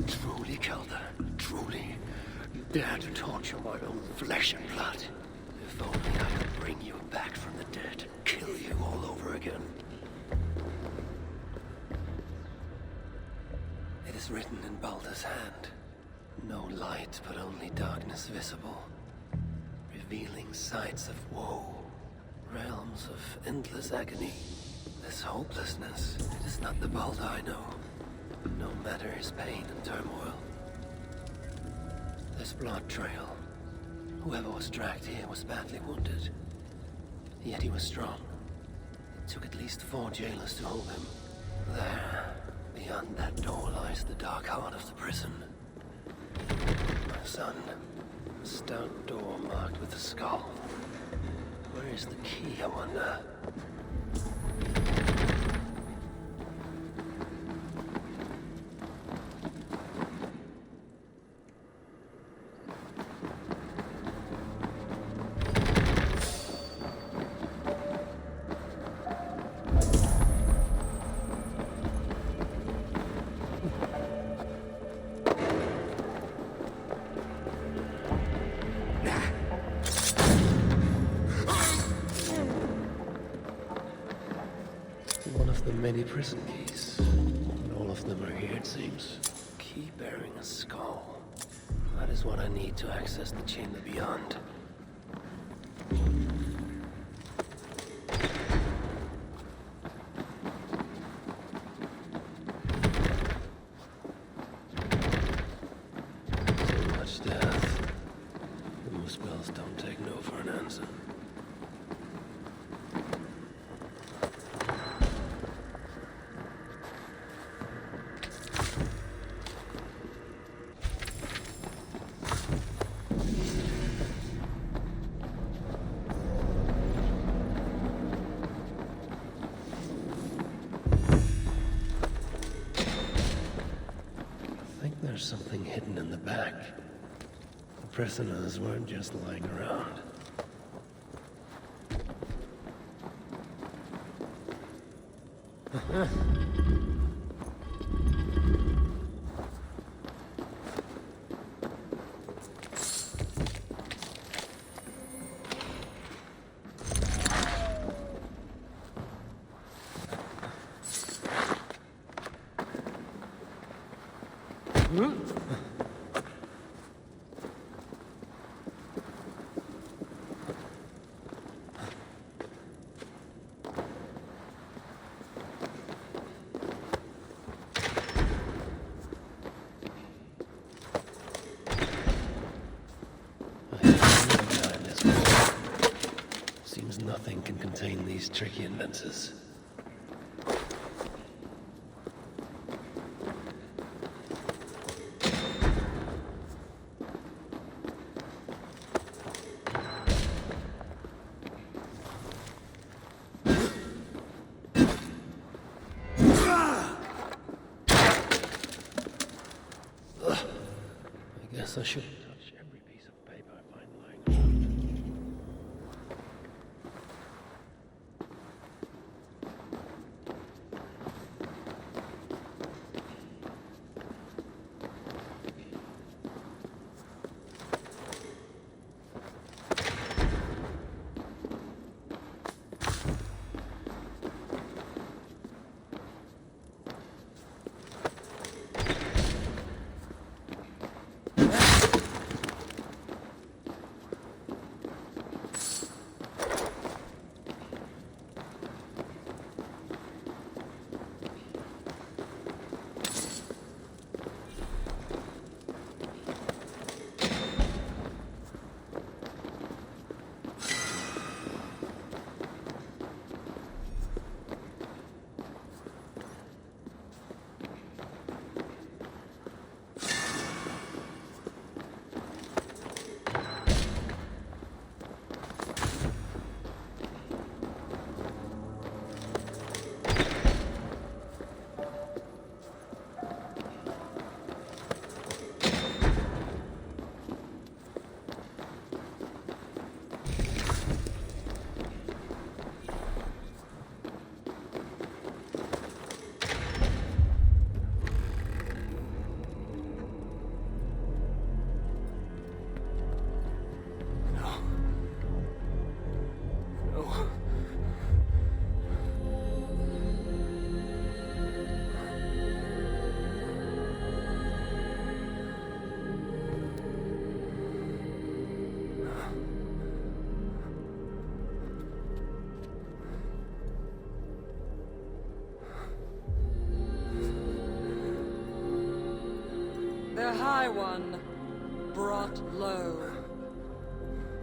Truly, Kelda, truly. You dare to torture my own flesh and blood. If only I could bring you back from the dead and kill you all over again. It is written in Baldur's hand. No light, but only darkness visible. Revealing sights of woe. Realms of endless agony. This hopelessness, it is not the Baldur I know. No matter his pain and turmoil. This blood trail. Whoever was dragged here was badly wounded. Yet he was strong. It took at least 4 jailers to hold him. There, beyond that door lies the dark heart of the prison. My son, a stout door marked with a skull. Where is the key, I wonder? One of the many prison keys. And all of them are here, it seems. Key bearing a skull. That is what I need to access the chamber beyond. Too much death. Most spells don't take no for an answer. There's something hidden in the back. The prisoners weren't just lying around. Seems nothing can contain these tricky inventors. I guess I should touch every piece of paper I find lying around. The High One brought low.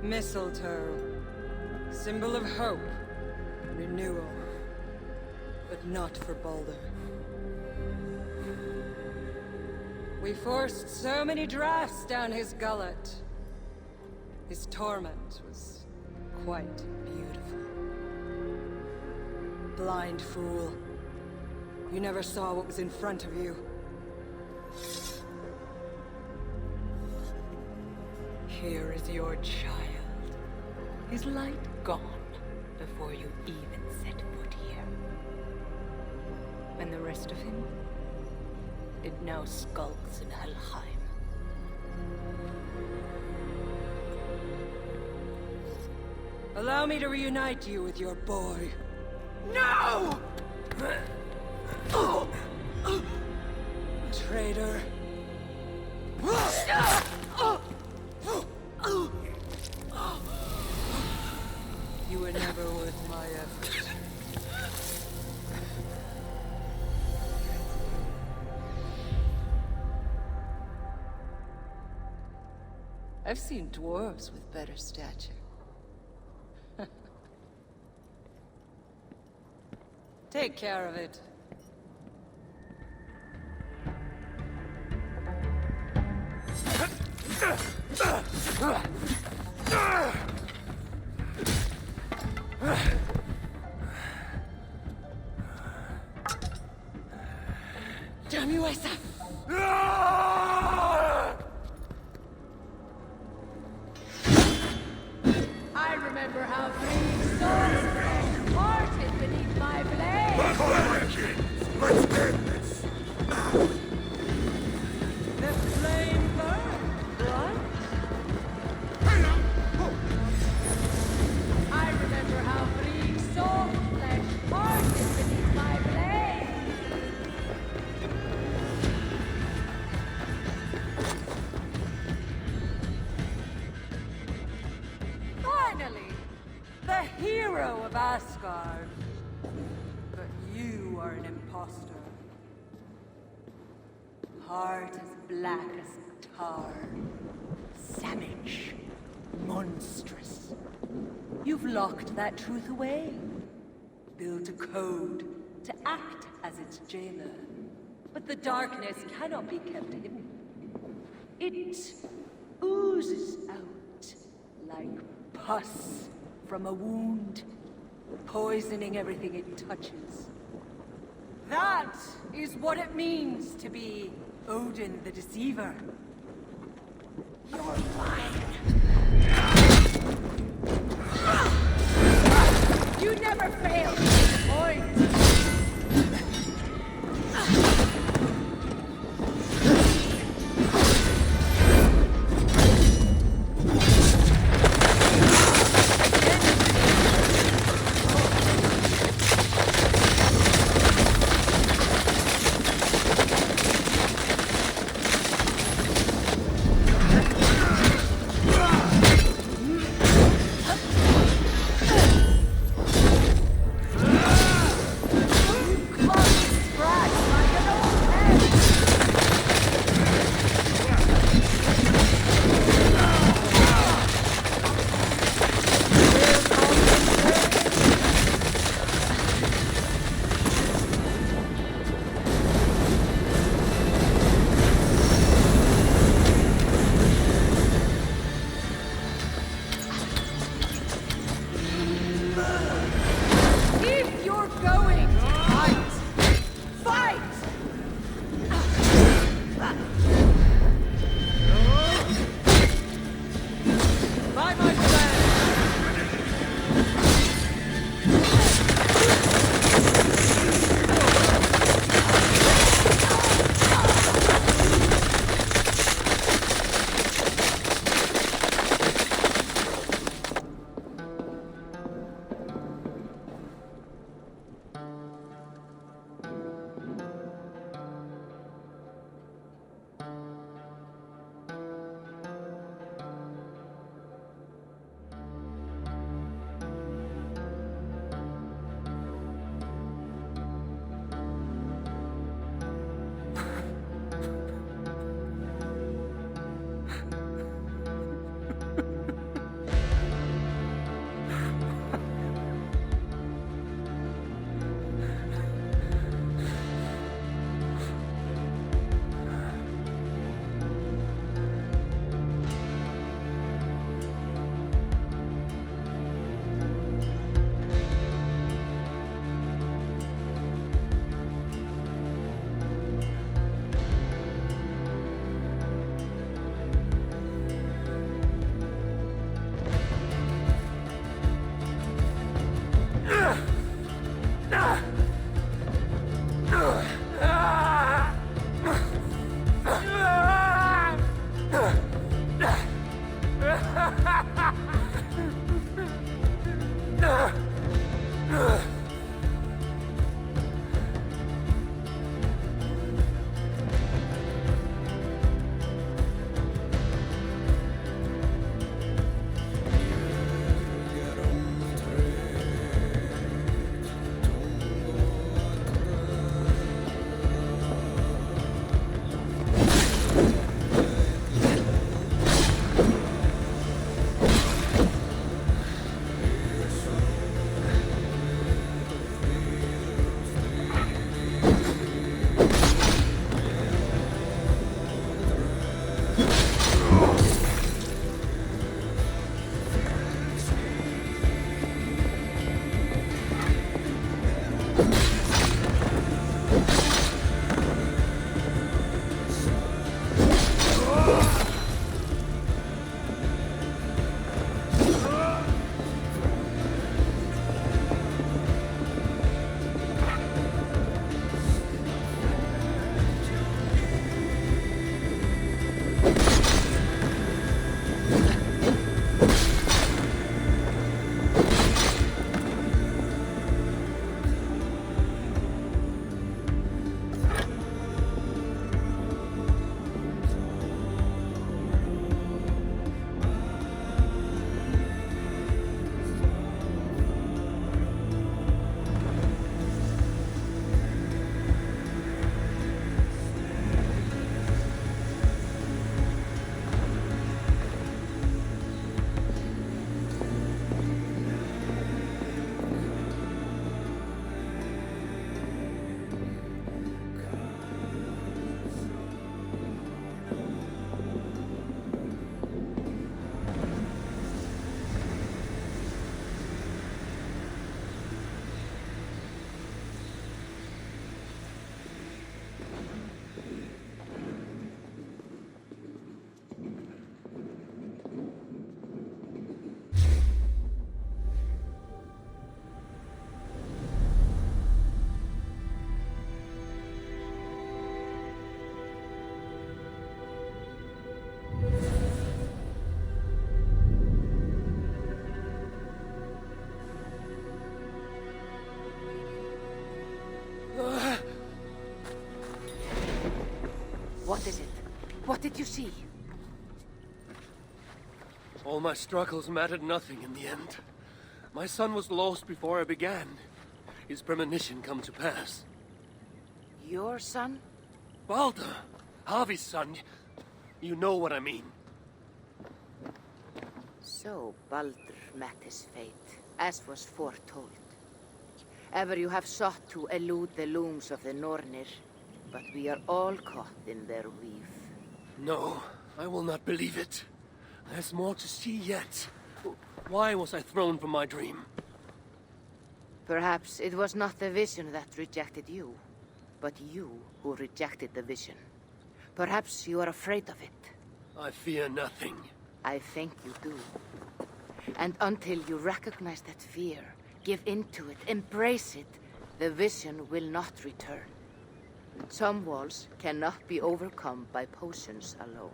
Mistletoe, symbol of hope, renewal, but not for Baldur. We forced so many drafts down his gullet. His torment was quite beautiful. Blind fool. You never saw what was in front of you. Here is your child. His light gone before you even set foot here. And the rest of him, it now skulks in Helheim. Allow me to reunite you with your boy. No! Traitor. You were never worth my effort. I've seen dwarves with better stature. Take care of it. Damn you, Asa! I remember how three swords parted beneath my blade. Let's end this. The flame burned, right? I remember how three soul flesh parted beneath my blade. the hero of Asgard. But you are an imposter. Heart as black as tar. Savage. Monstrous. You've locked that truth away. Built a code to act as its jailer. But the darkness cannot be kept hidden. It oozes out like pus from a wound, poisoning everything it touches. That is what it means to be Odin the Deceiver. You're mine. You never fail to disappoint. What is it? What did you see? All my struggles mattered nothing in the end. My son was lost before I began. His premonition come to pass. Your son? Balder! Harvey's son. You know what I mean. So Balder met his fate, as was foretold. Ever you have sought to elude the looms of the Nornir, but we are all caught in their weave. No, I will not believe it. There's more to see yet. Why was I thrown from my dream? Perhaps it was not the vision that rejected you, but you who rejected the vision. Perhaps you are afraid of it. I fear nothing. I think you do. And until you recognize that fear, give in to it, embrace it, the vision will not return. Some walls cannot be overcome by potions alone.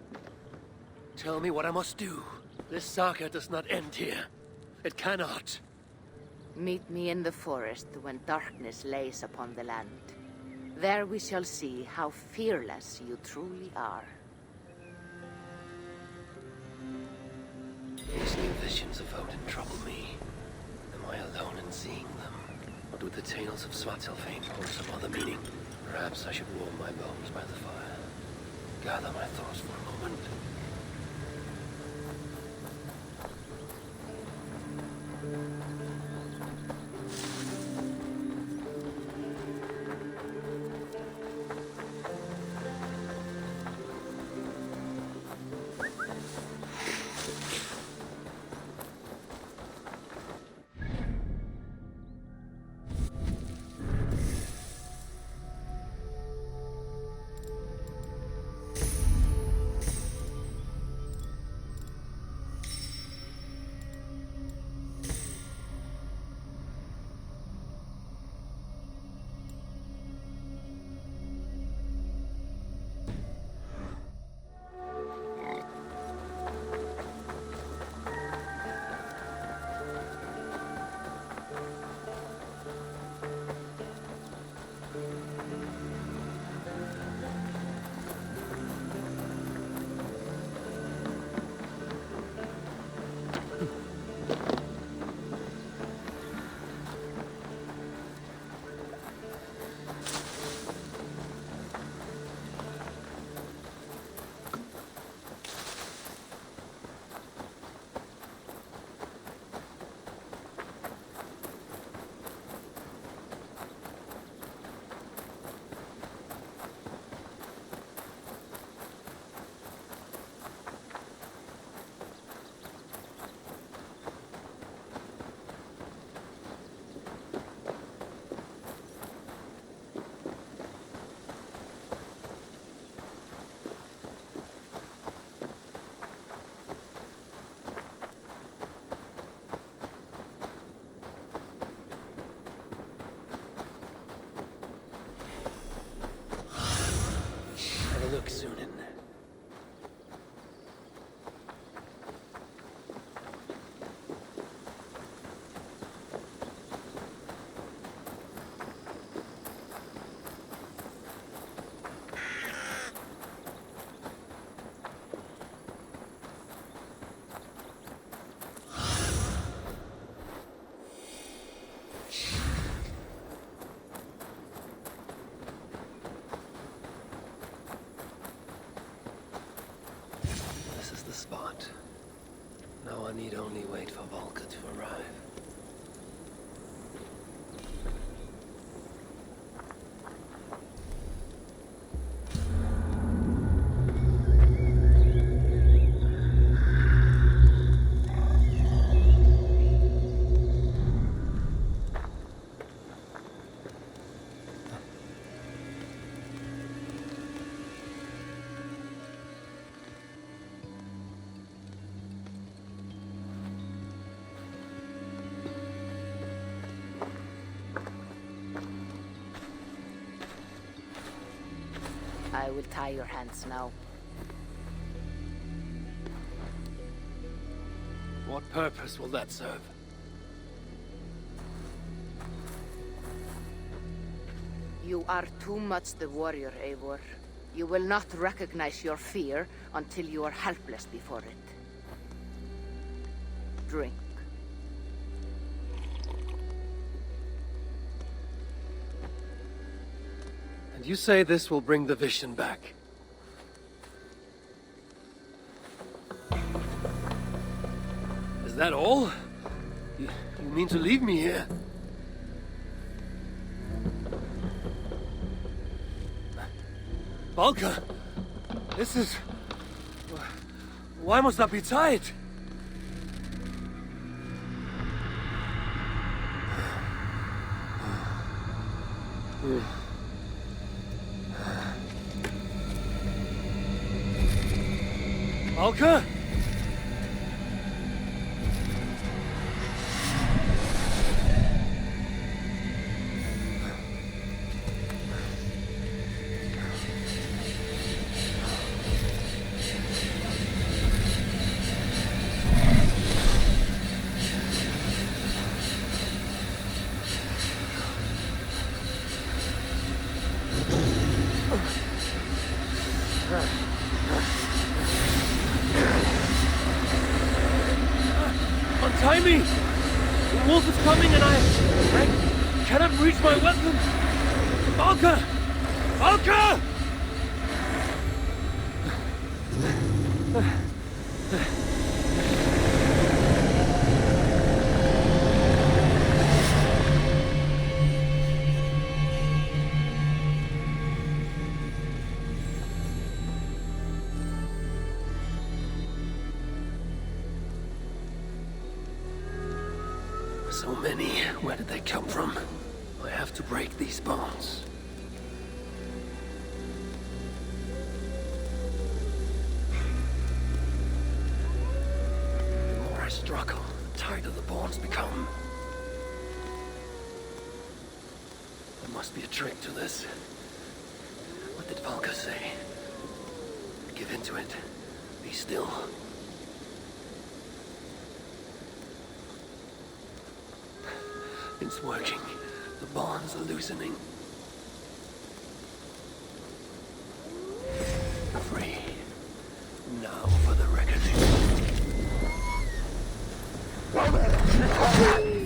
Tell me what I must do. This saga does not end here. It cannot. Meet me in the forest when darkness lays upon the land. There we shall see how fearless you truly are. These new visions of Odin trouble me. Am I alone in seeing them? Or do the tales of Svartalfheim hold some other meaning? Perhaps I should warm my bones by the fire. Gather my thoughts for a moment. Look soon in. Spot. Now I need only wait for Volker to arrive. I will tie your hands now. What purpose will that serve? You are too much the warrior, Eivor. You will not recognize your fear until you are helpless before it. Drink. And you say this will bring the vision back? Is that all? You mean to leave me here? Valka! This is... Why must I be tied? Valka? Untie me! The wolf is coming and I cannot reach my weapon! Valka! Valka! So many. Where did they come from? I have to break these bonds. The more I struggle, the tighter the bonds become. There must be a trick to this. What did Valka say? Give in to it. Be still. It's working. The bonds are loosening. Free. Now for the reckoning.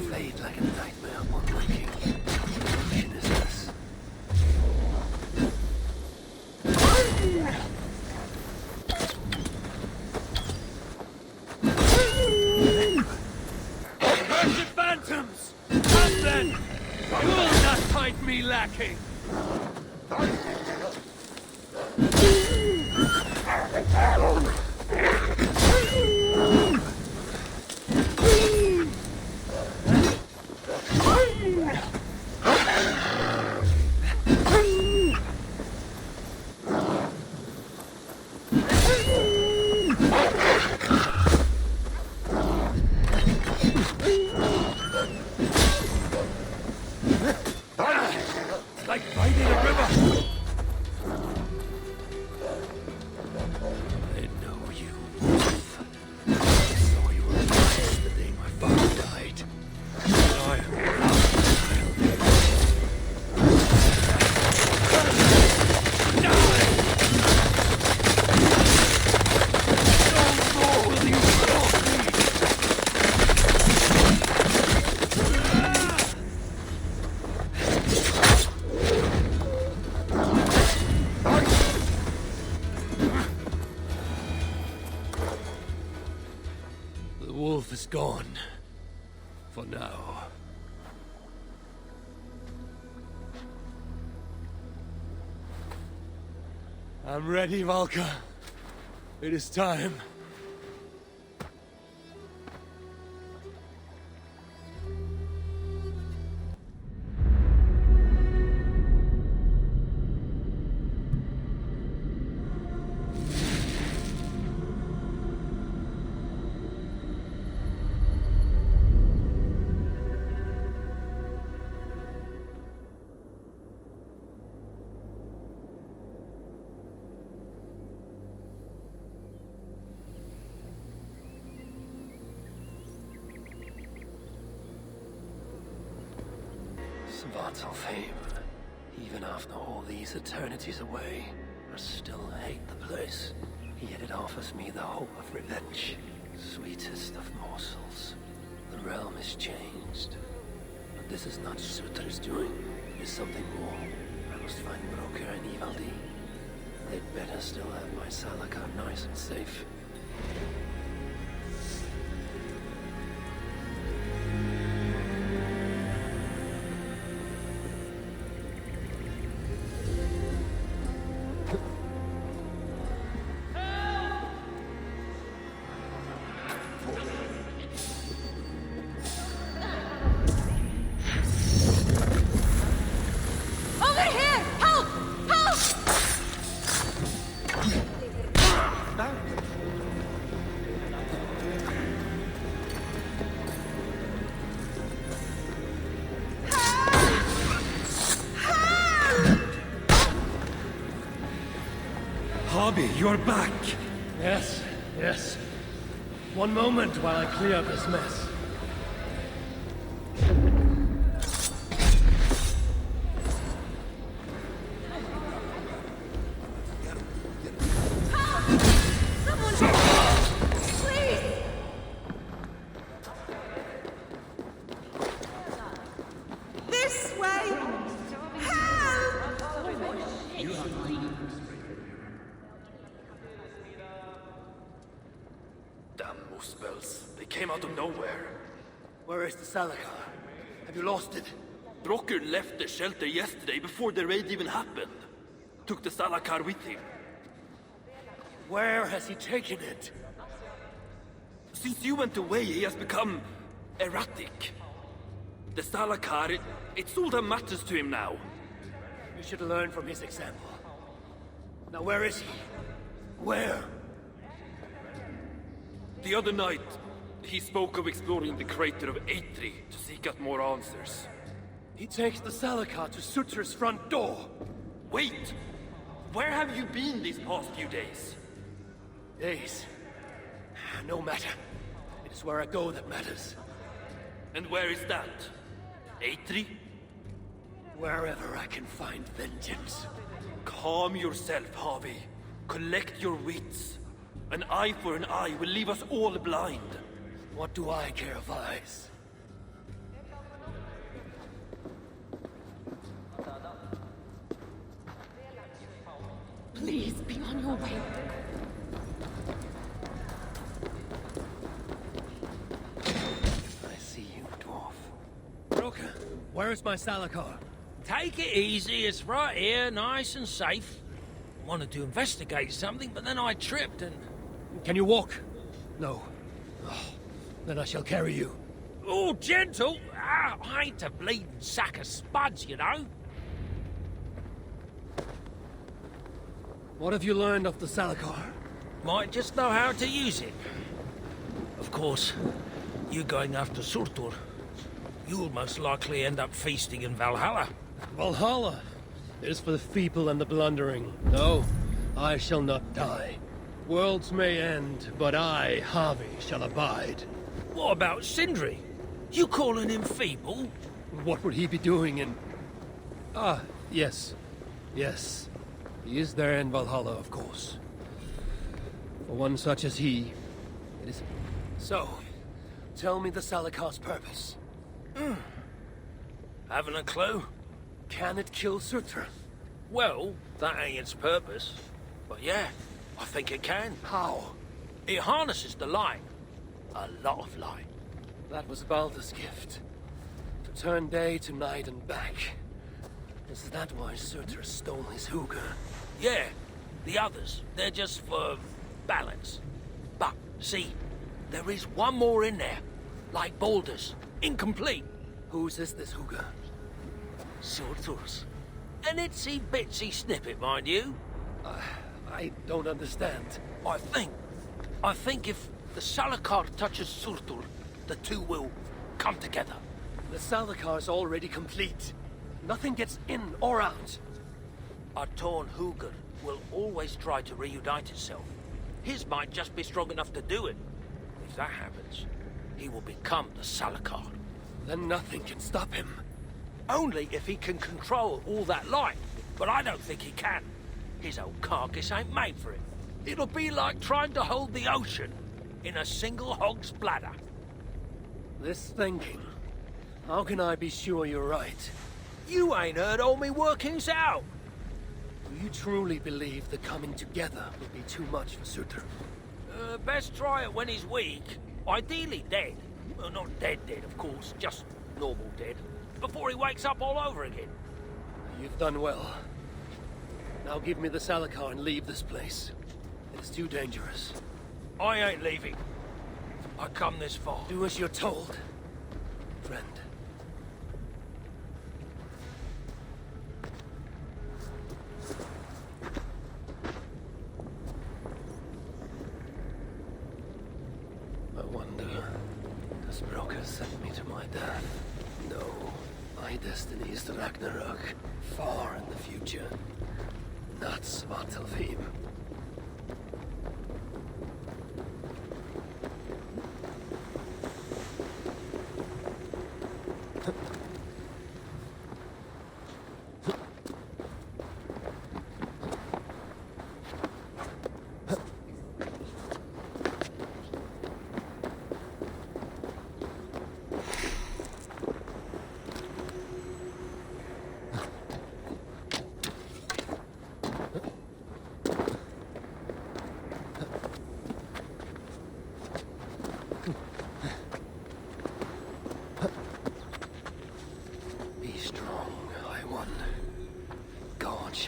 Fade like a nightmare upon waking. Illusion is this. Accursed phantoms! Come then! You will not find me lacking! Like fighting a river! I know you, wolf. I saw your face the day my father died. The wolf is gone. For now. I'm ready, Valka. It is time. Svartalfheim, even after all these eternities away, are still hate the place. Yet it offers me the hope of revenge. Sweetest of morsels. The realm is changed. But this is not Surtr's doing. It is something more. I must find Broker and Ivaldi. They'd better still have my Salakar nice and safe. You're back! Yes, yes. One moment while I clear up this mess. Salakar, have you lost it? Broker left the shelter yesterday before the raid even happened. Took the Salakar with him. Where has he taken it? Since you went away, he has become erratic. The Salakar, it's all that matters to him now. We should learn from his example. Now where is he? Where? The other night, he spoke of exploring the crater of Eitri to seek out more answers. He takes the Salakar to Surtr's front door. Wait! Where have you been these past few days? Days? No matter. It is where I go that matters. And where is that? Eitri? Wherever I can find vengeance. Calm yourself, Harvey. Collect your wits. An eye for an eye will leave us all blind. What do I care of eyes? Please, be on your way. I see you, dwarf. Broker, where is my Salakar? Take it easy, it's right here, nice and safe. Wanted to investigate something, but then I tripped and... Can you walk? No. Oh. Then I shall carry you. Oh, gentle! I ain't a bleeding sack of spuds, you know. What have you learned of the Salakar? Might just know how to use it. Of course, you going after Surtur, you'll most likely end up feasting in Valhalla. Valhalla? It is for the feeble and the blundering. No, I shall not die. Worlds may end, but I, Harvey, shall abide. What about Sindri? You calling him feeble? What would he be doing in... Ah, yes. Yes. He is there in Valhalla, of course. For one such as he, it is... So, tell me the Salakar's purpose. Haven't a clue. Can it kill Surtur? Well, that ain't its purpose. But yeah, I think it can. How? It harnesses the light. A lot of light. That was Baldur's gift. To turn day to night and back. Is that why Surtur stole his hooker? Yeah. The others, they're just for balance. But, see, there is one more in there. Like Baldur's. Incomplete. Whose is this hooker? Surtur's. An itsy bitsy snippet, mind you. I don't understand. I think if the Salakar touches Surtur, the two will come together. The Salakar's already complete. Nothing gets in or out. A torn hooker will always try to reunite itself. His might just be strong enough to do it. If that happens, he will become the Salakar. Then nothing can stop him. Only if he can control all that light. But I don't think he can. His old carcass ain't made for it. It'll be like trying to hold the ocean in a single hog's bladder. This thinking. How can I be sure you're right? You ain't heard all me workings out. Do you truly believe the coming together will be too much for Sutter? Best try it when he's weak. Ideally dead. Well, not dead, of course. Just normal dead. Before he wakes up all over again. You've done well. Now give me the Salakar and leave this place. It's too dangerous. I ain't leaving. I come this far. Do as you're told, friend. I wonder, does Broker send me to my death? No. My destiny is the Ragnarok, far in the future. Not Svartalfheim.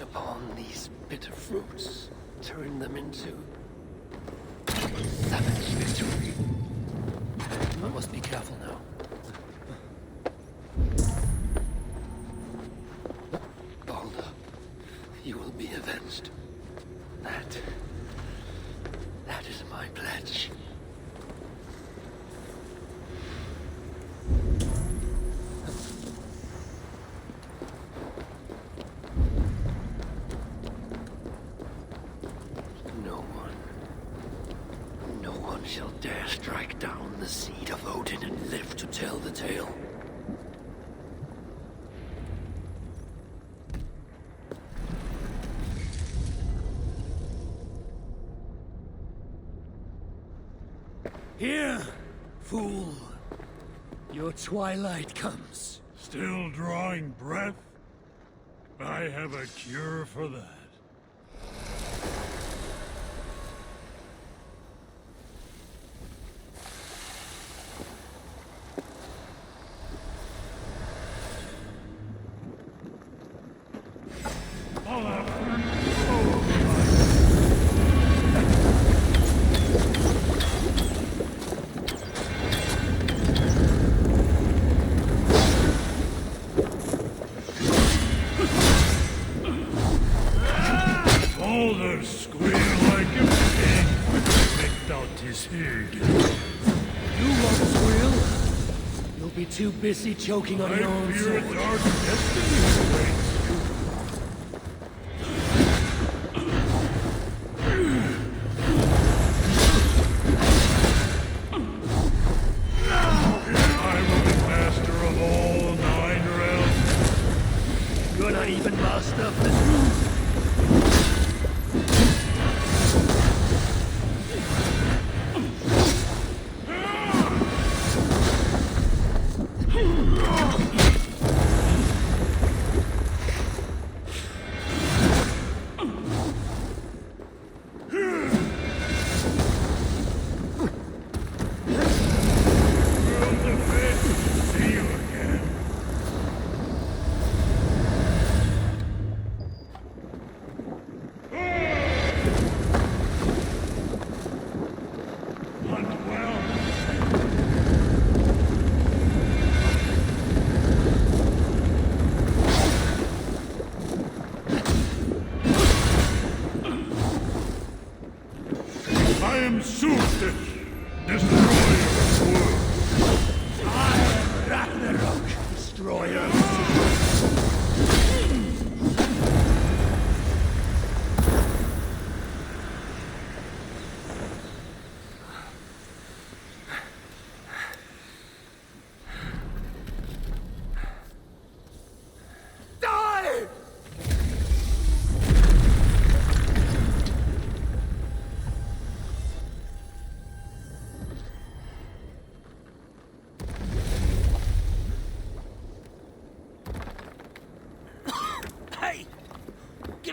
Upon these bitter fruits, turn them into savage victory. I must be careful now. Balder, you will be avenged. That is my pledge. Shall dare strike down the seed of Odin and live to tell the tale. Here, fool. Your twilight comes. Still drawing breath? I have a cure for that. Too busy choking on your own fear a sword. dark destiny awaits you. I will be master of all 9 realms. You're not even master of this room.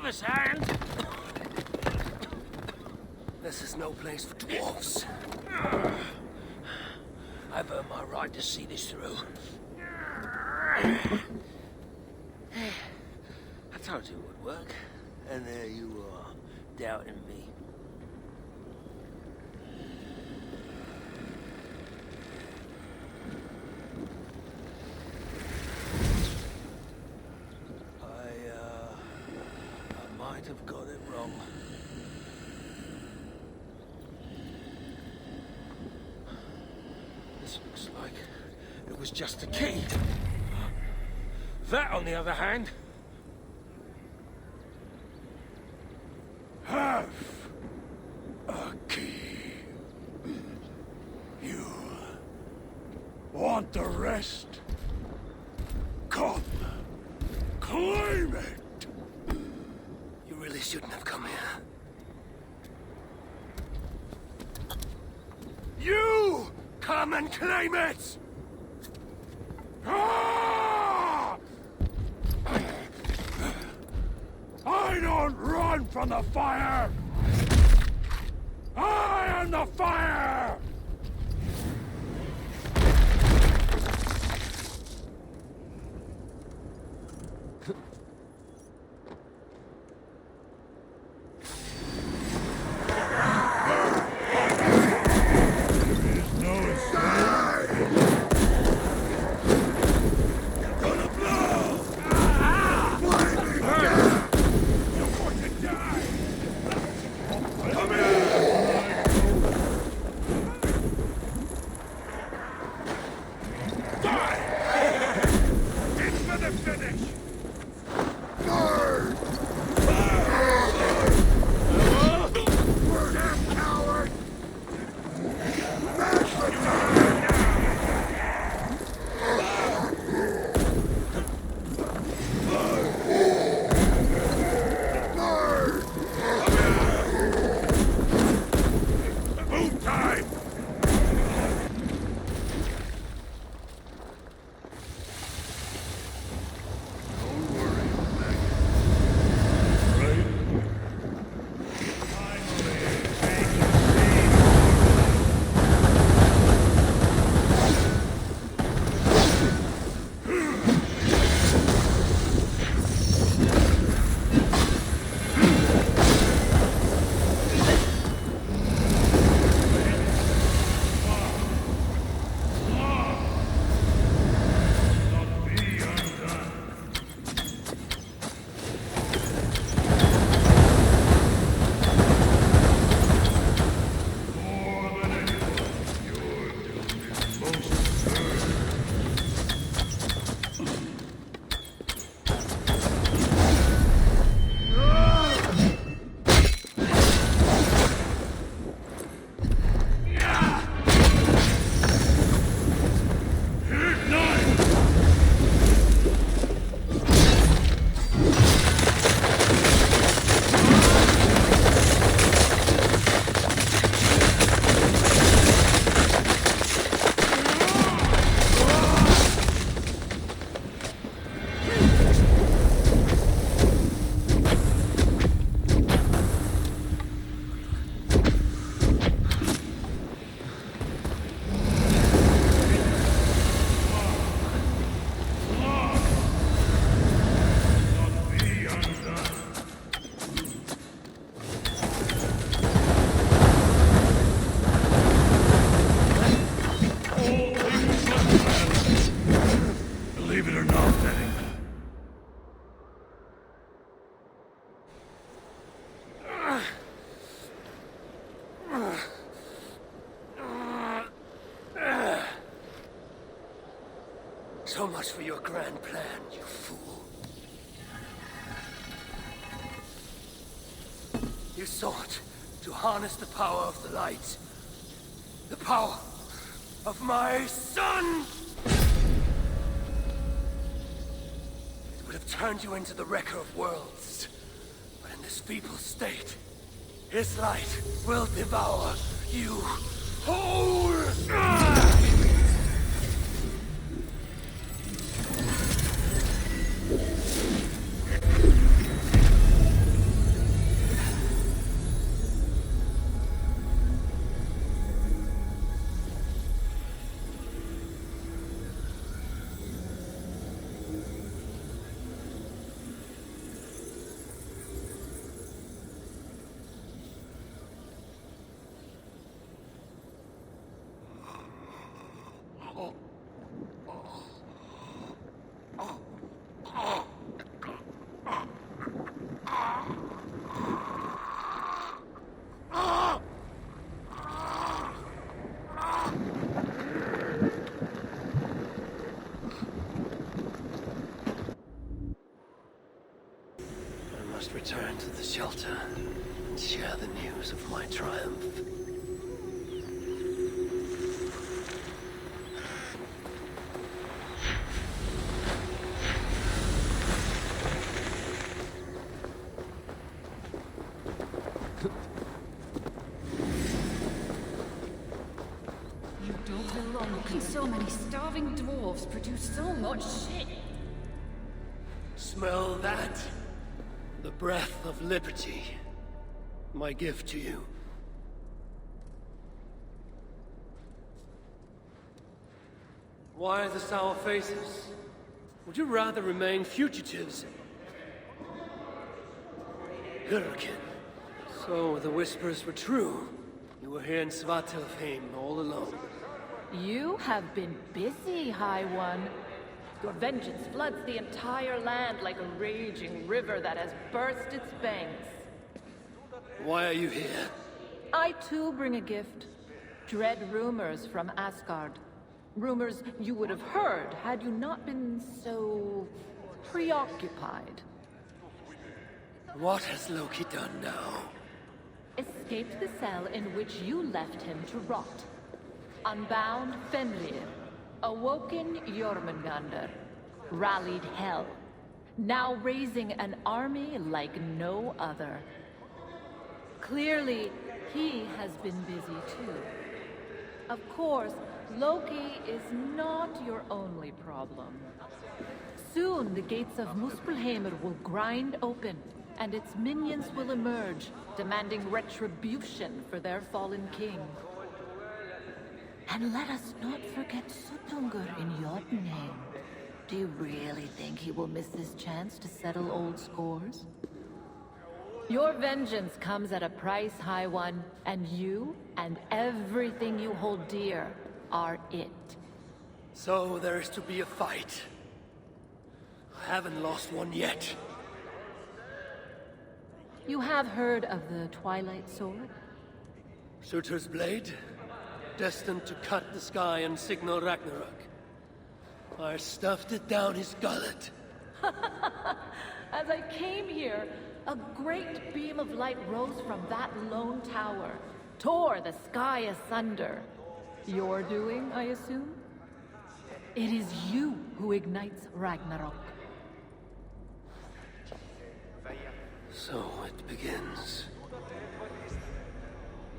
us hand. This is no place for dwarves. I've earned my right to see this through. I told you it would work, and there you are, doubting me. I might have got it wrong. This looks like it was just a key. That, on the other hand, Have a key. You want the rest? Come, claim it. You really shouldn't have come here. You come and claim it. Ah! I don't run from the fire! I am the fire! So much for your grand plan, you fool. You sought to harness the power of the light. The power of my son! It would have turned you into the wrecker of worlds. But in this feeble state, his light will devour you whole! must return to the shelter and share the news of my triumph. Can so many starving dwarves produce so much shit? Smell that? The breath of liberty. My gift to you. Why the sour faces? Would you rather remain fugitives? Hurricane. So the whispers were true. You were here in Svartalfheim all alone. You have been busy, High One. Your vengeance floods the entire land like a raging river that has burst its banks. Why are you here? I too bring a gift. Dread rumors from Asgard. Rumors you would have heard had you not been so preoccupied. What has Loki done now? Escaped the cell in which you left him to rot. Unbound Fenrir. Awoken Jormungandr. Rallied Hel. Now raising an army like no other. Clearly, he has been busy too. Of course, Loki is not your only problem. Soon the gates of Muspelheimr will grind open, and its minions will emerge, demanding retribution for their fallen king. And let us not forget Suttungr in Jotunheim. Do you really think he will miss this chance to settle old scores? Your vengeance comes at a price, High One, and you and everything you hold dear are it. So there is to be a fight. I haven't lost one yet. You have heard of the Twilight Sword? Surtur's blade? Destined to cut the sky and signal Ragnarok. I stuffed it down his gullet. As I came here, a great beam of light rose from that lone tower, tore the sky asunder. Your doing, I assume? It is you who ignites Ragnarok. So it begins.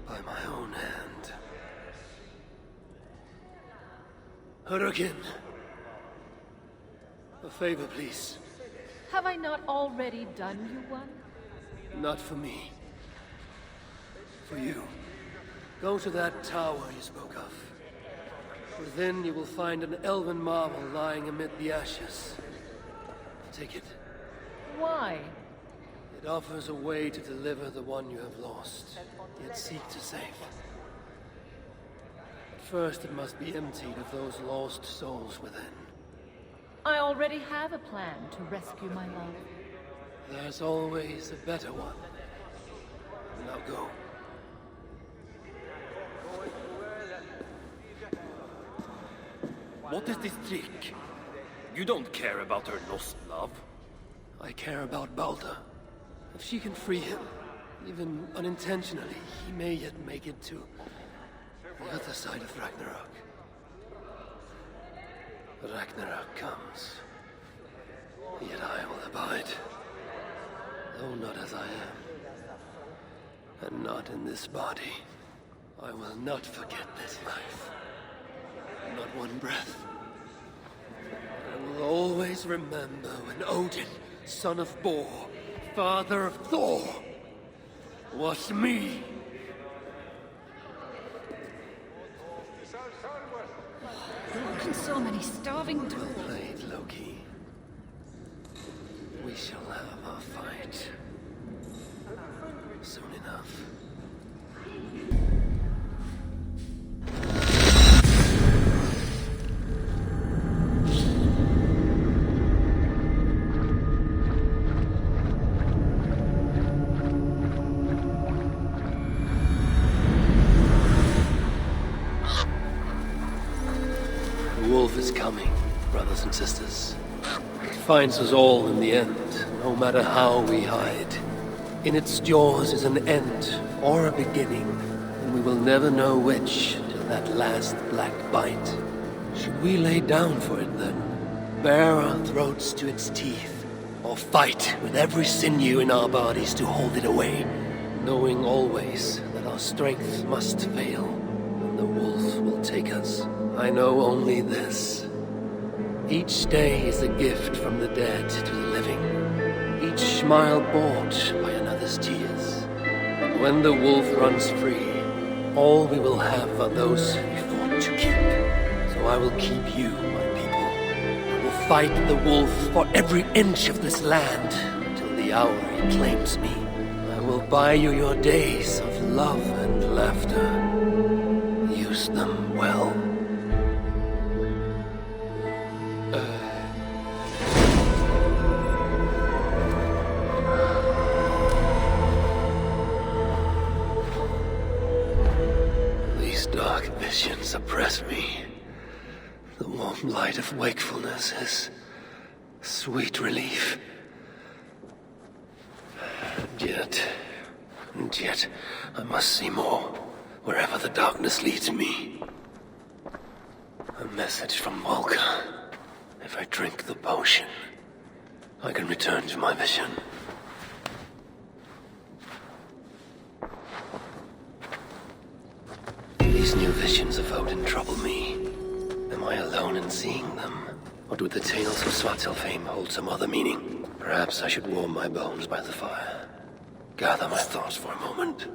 By my own hand. Hurricane! A favor, please. Have I not already done you one? Not for me. For you. Go to that tower you spoke of. Within you will find an elven marvel lying amid the ashes. Take it. Why? It offers a way to deliver the one you have lost, yet seek to save. First, it must be emptied of those lost souls within. I already have a plan to rescue my love. There's always a better one. Now go. What is this trick? You don't care about her lost love? I care about Balder. If she can free him, even unintentionally, he may yet make it to the other side of Ragnarok. Ragnarok comes, yet I will abide, though not as I am, and not in this body. I will not forget this life, not one breath. I will always remember when Odin, son of Bor, father of Thor, was me. And so many starving Well dwarves. played, Loki. We shall have our fight. Soon enough. The wolf is coming, brothers and sisters. It finds us all in the end. no matter how we hide. In its jaws is an end or a beginning, and we will never know which till that last black bite. Should we lay down for it then? Bare our throats to its teeth, or fight with every sinew in our bodies to hold it away, knowing always that our strength must fail, and the wolf will take us. I know only this. Each day is a gift from the dead to the living. Each smile bought by another's tears. And when the wolf runs free, all we will have are those we fought to keep. So I will keep you, my people. I will fight the wolf for every inch of this land until the hour he claims me. I will buy you your days of love and laughter. Use them well. Dark visions oppress me. The warm light of wakefulness is sweet relief. And yet, I must see more, wherever the darkness leads me. A message from Volker. If I drink the potion, I can return to my vision. These new visions of Odin trouble me. Am I alone in seeing them? Or do the tales of Svartalfheim hold some other meaning? Perhaps I should warm my bones by the fire. Gather my thoughts for a moment.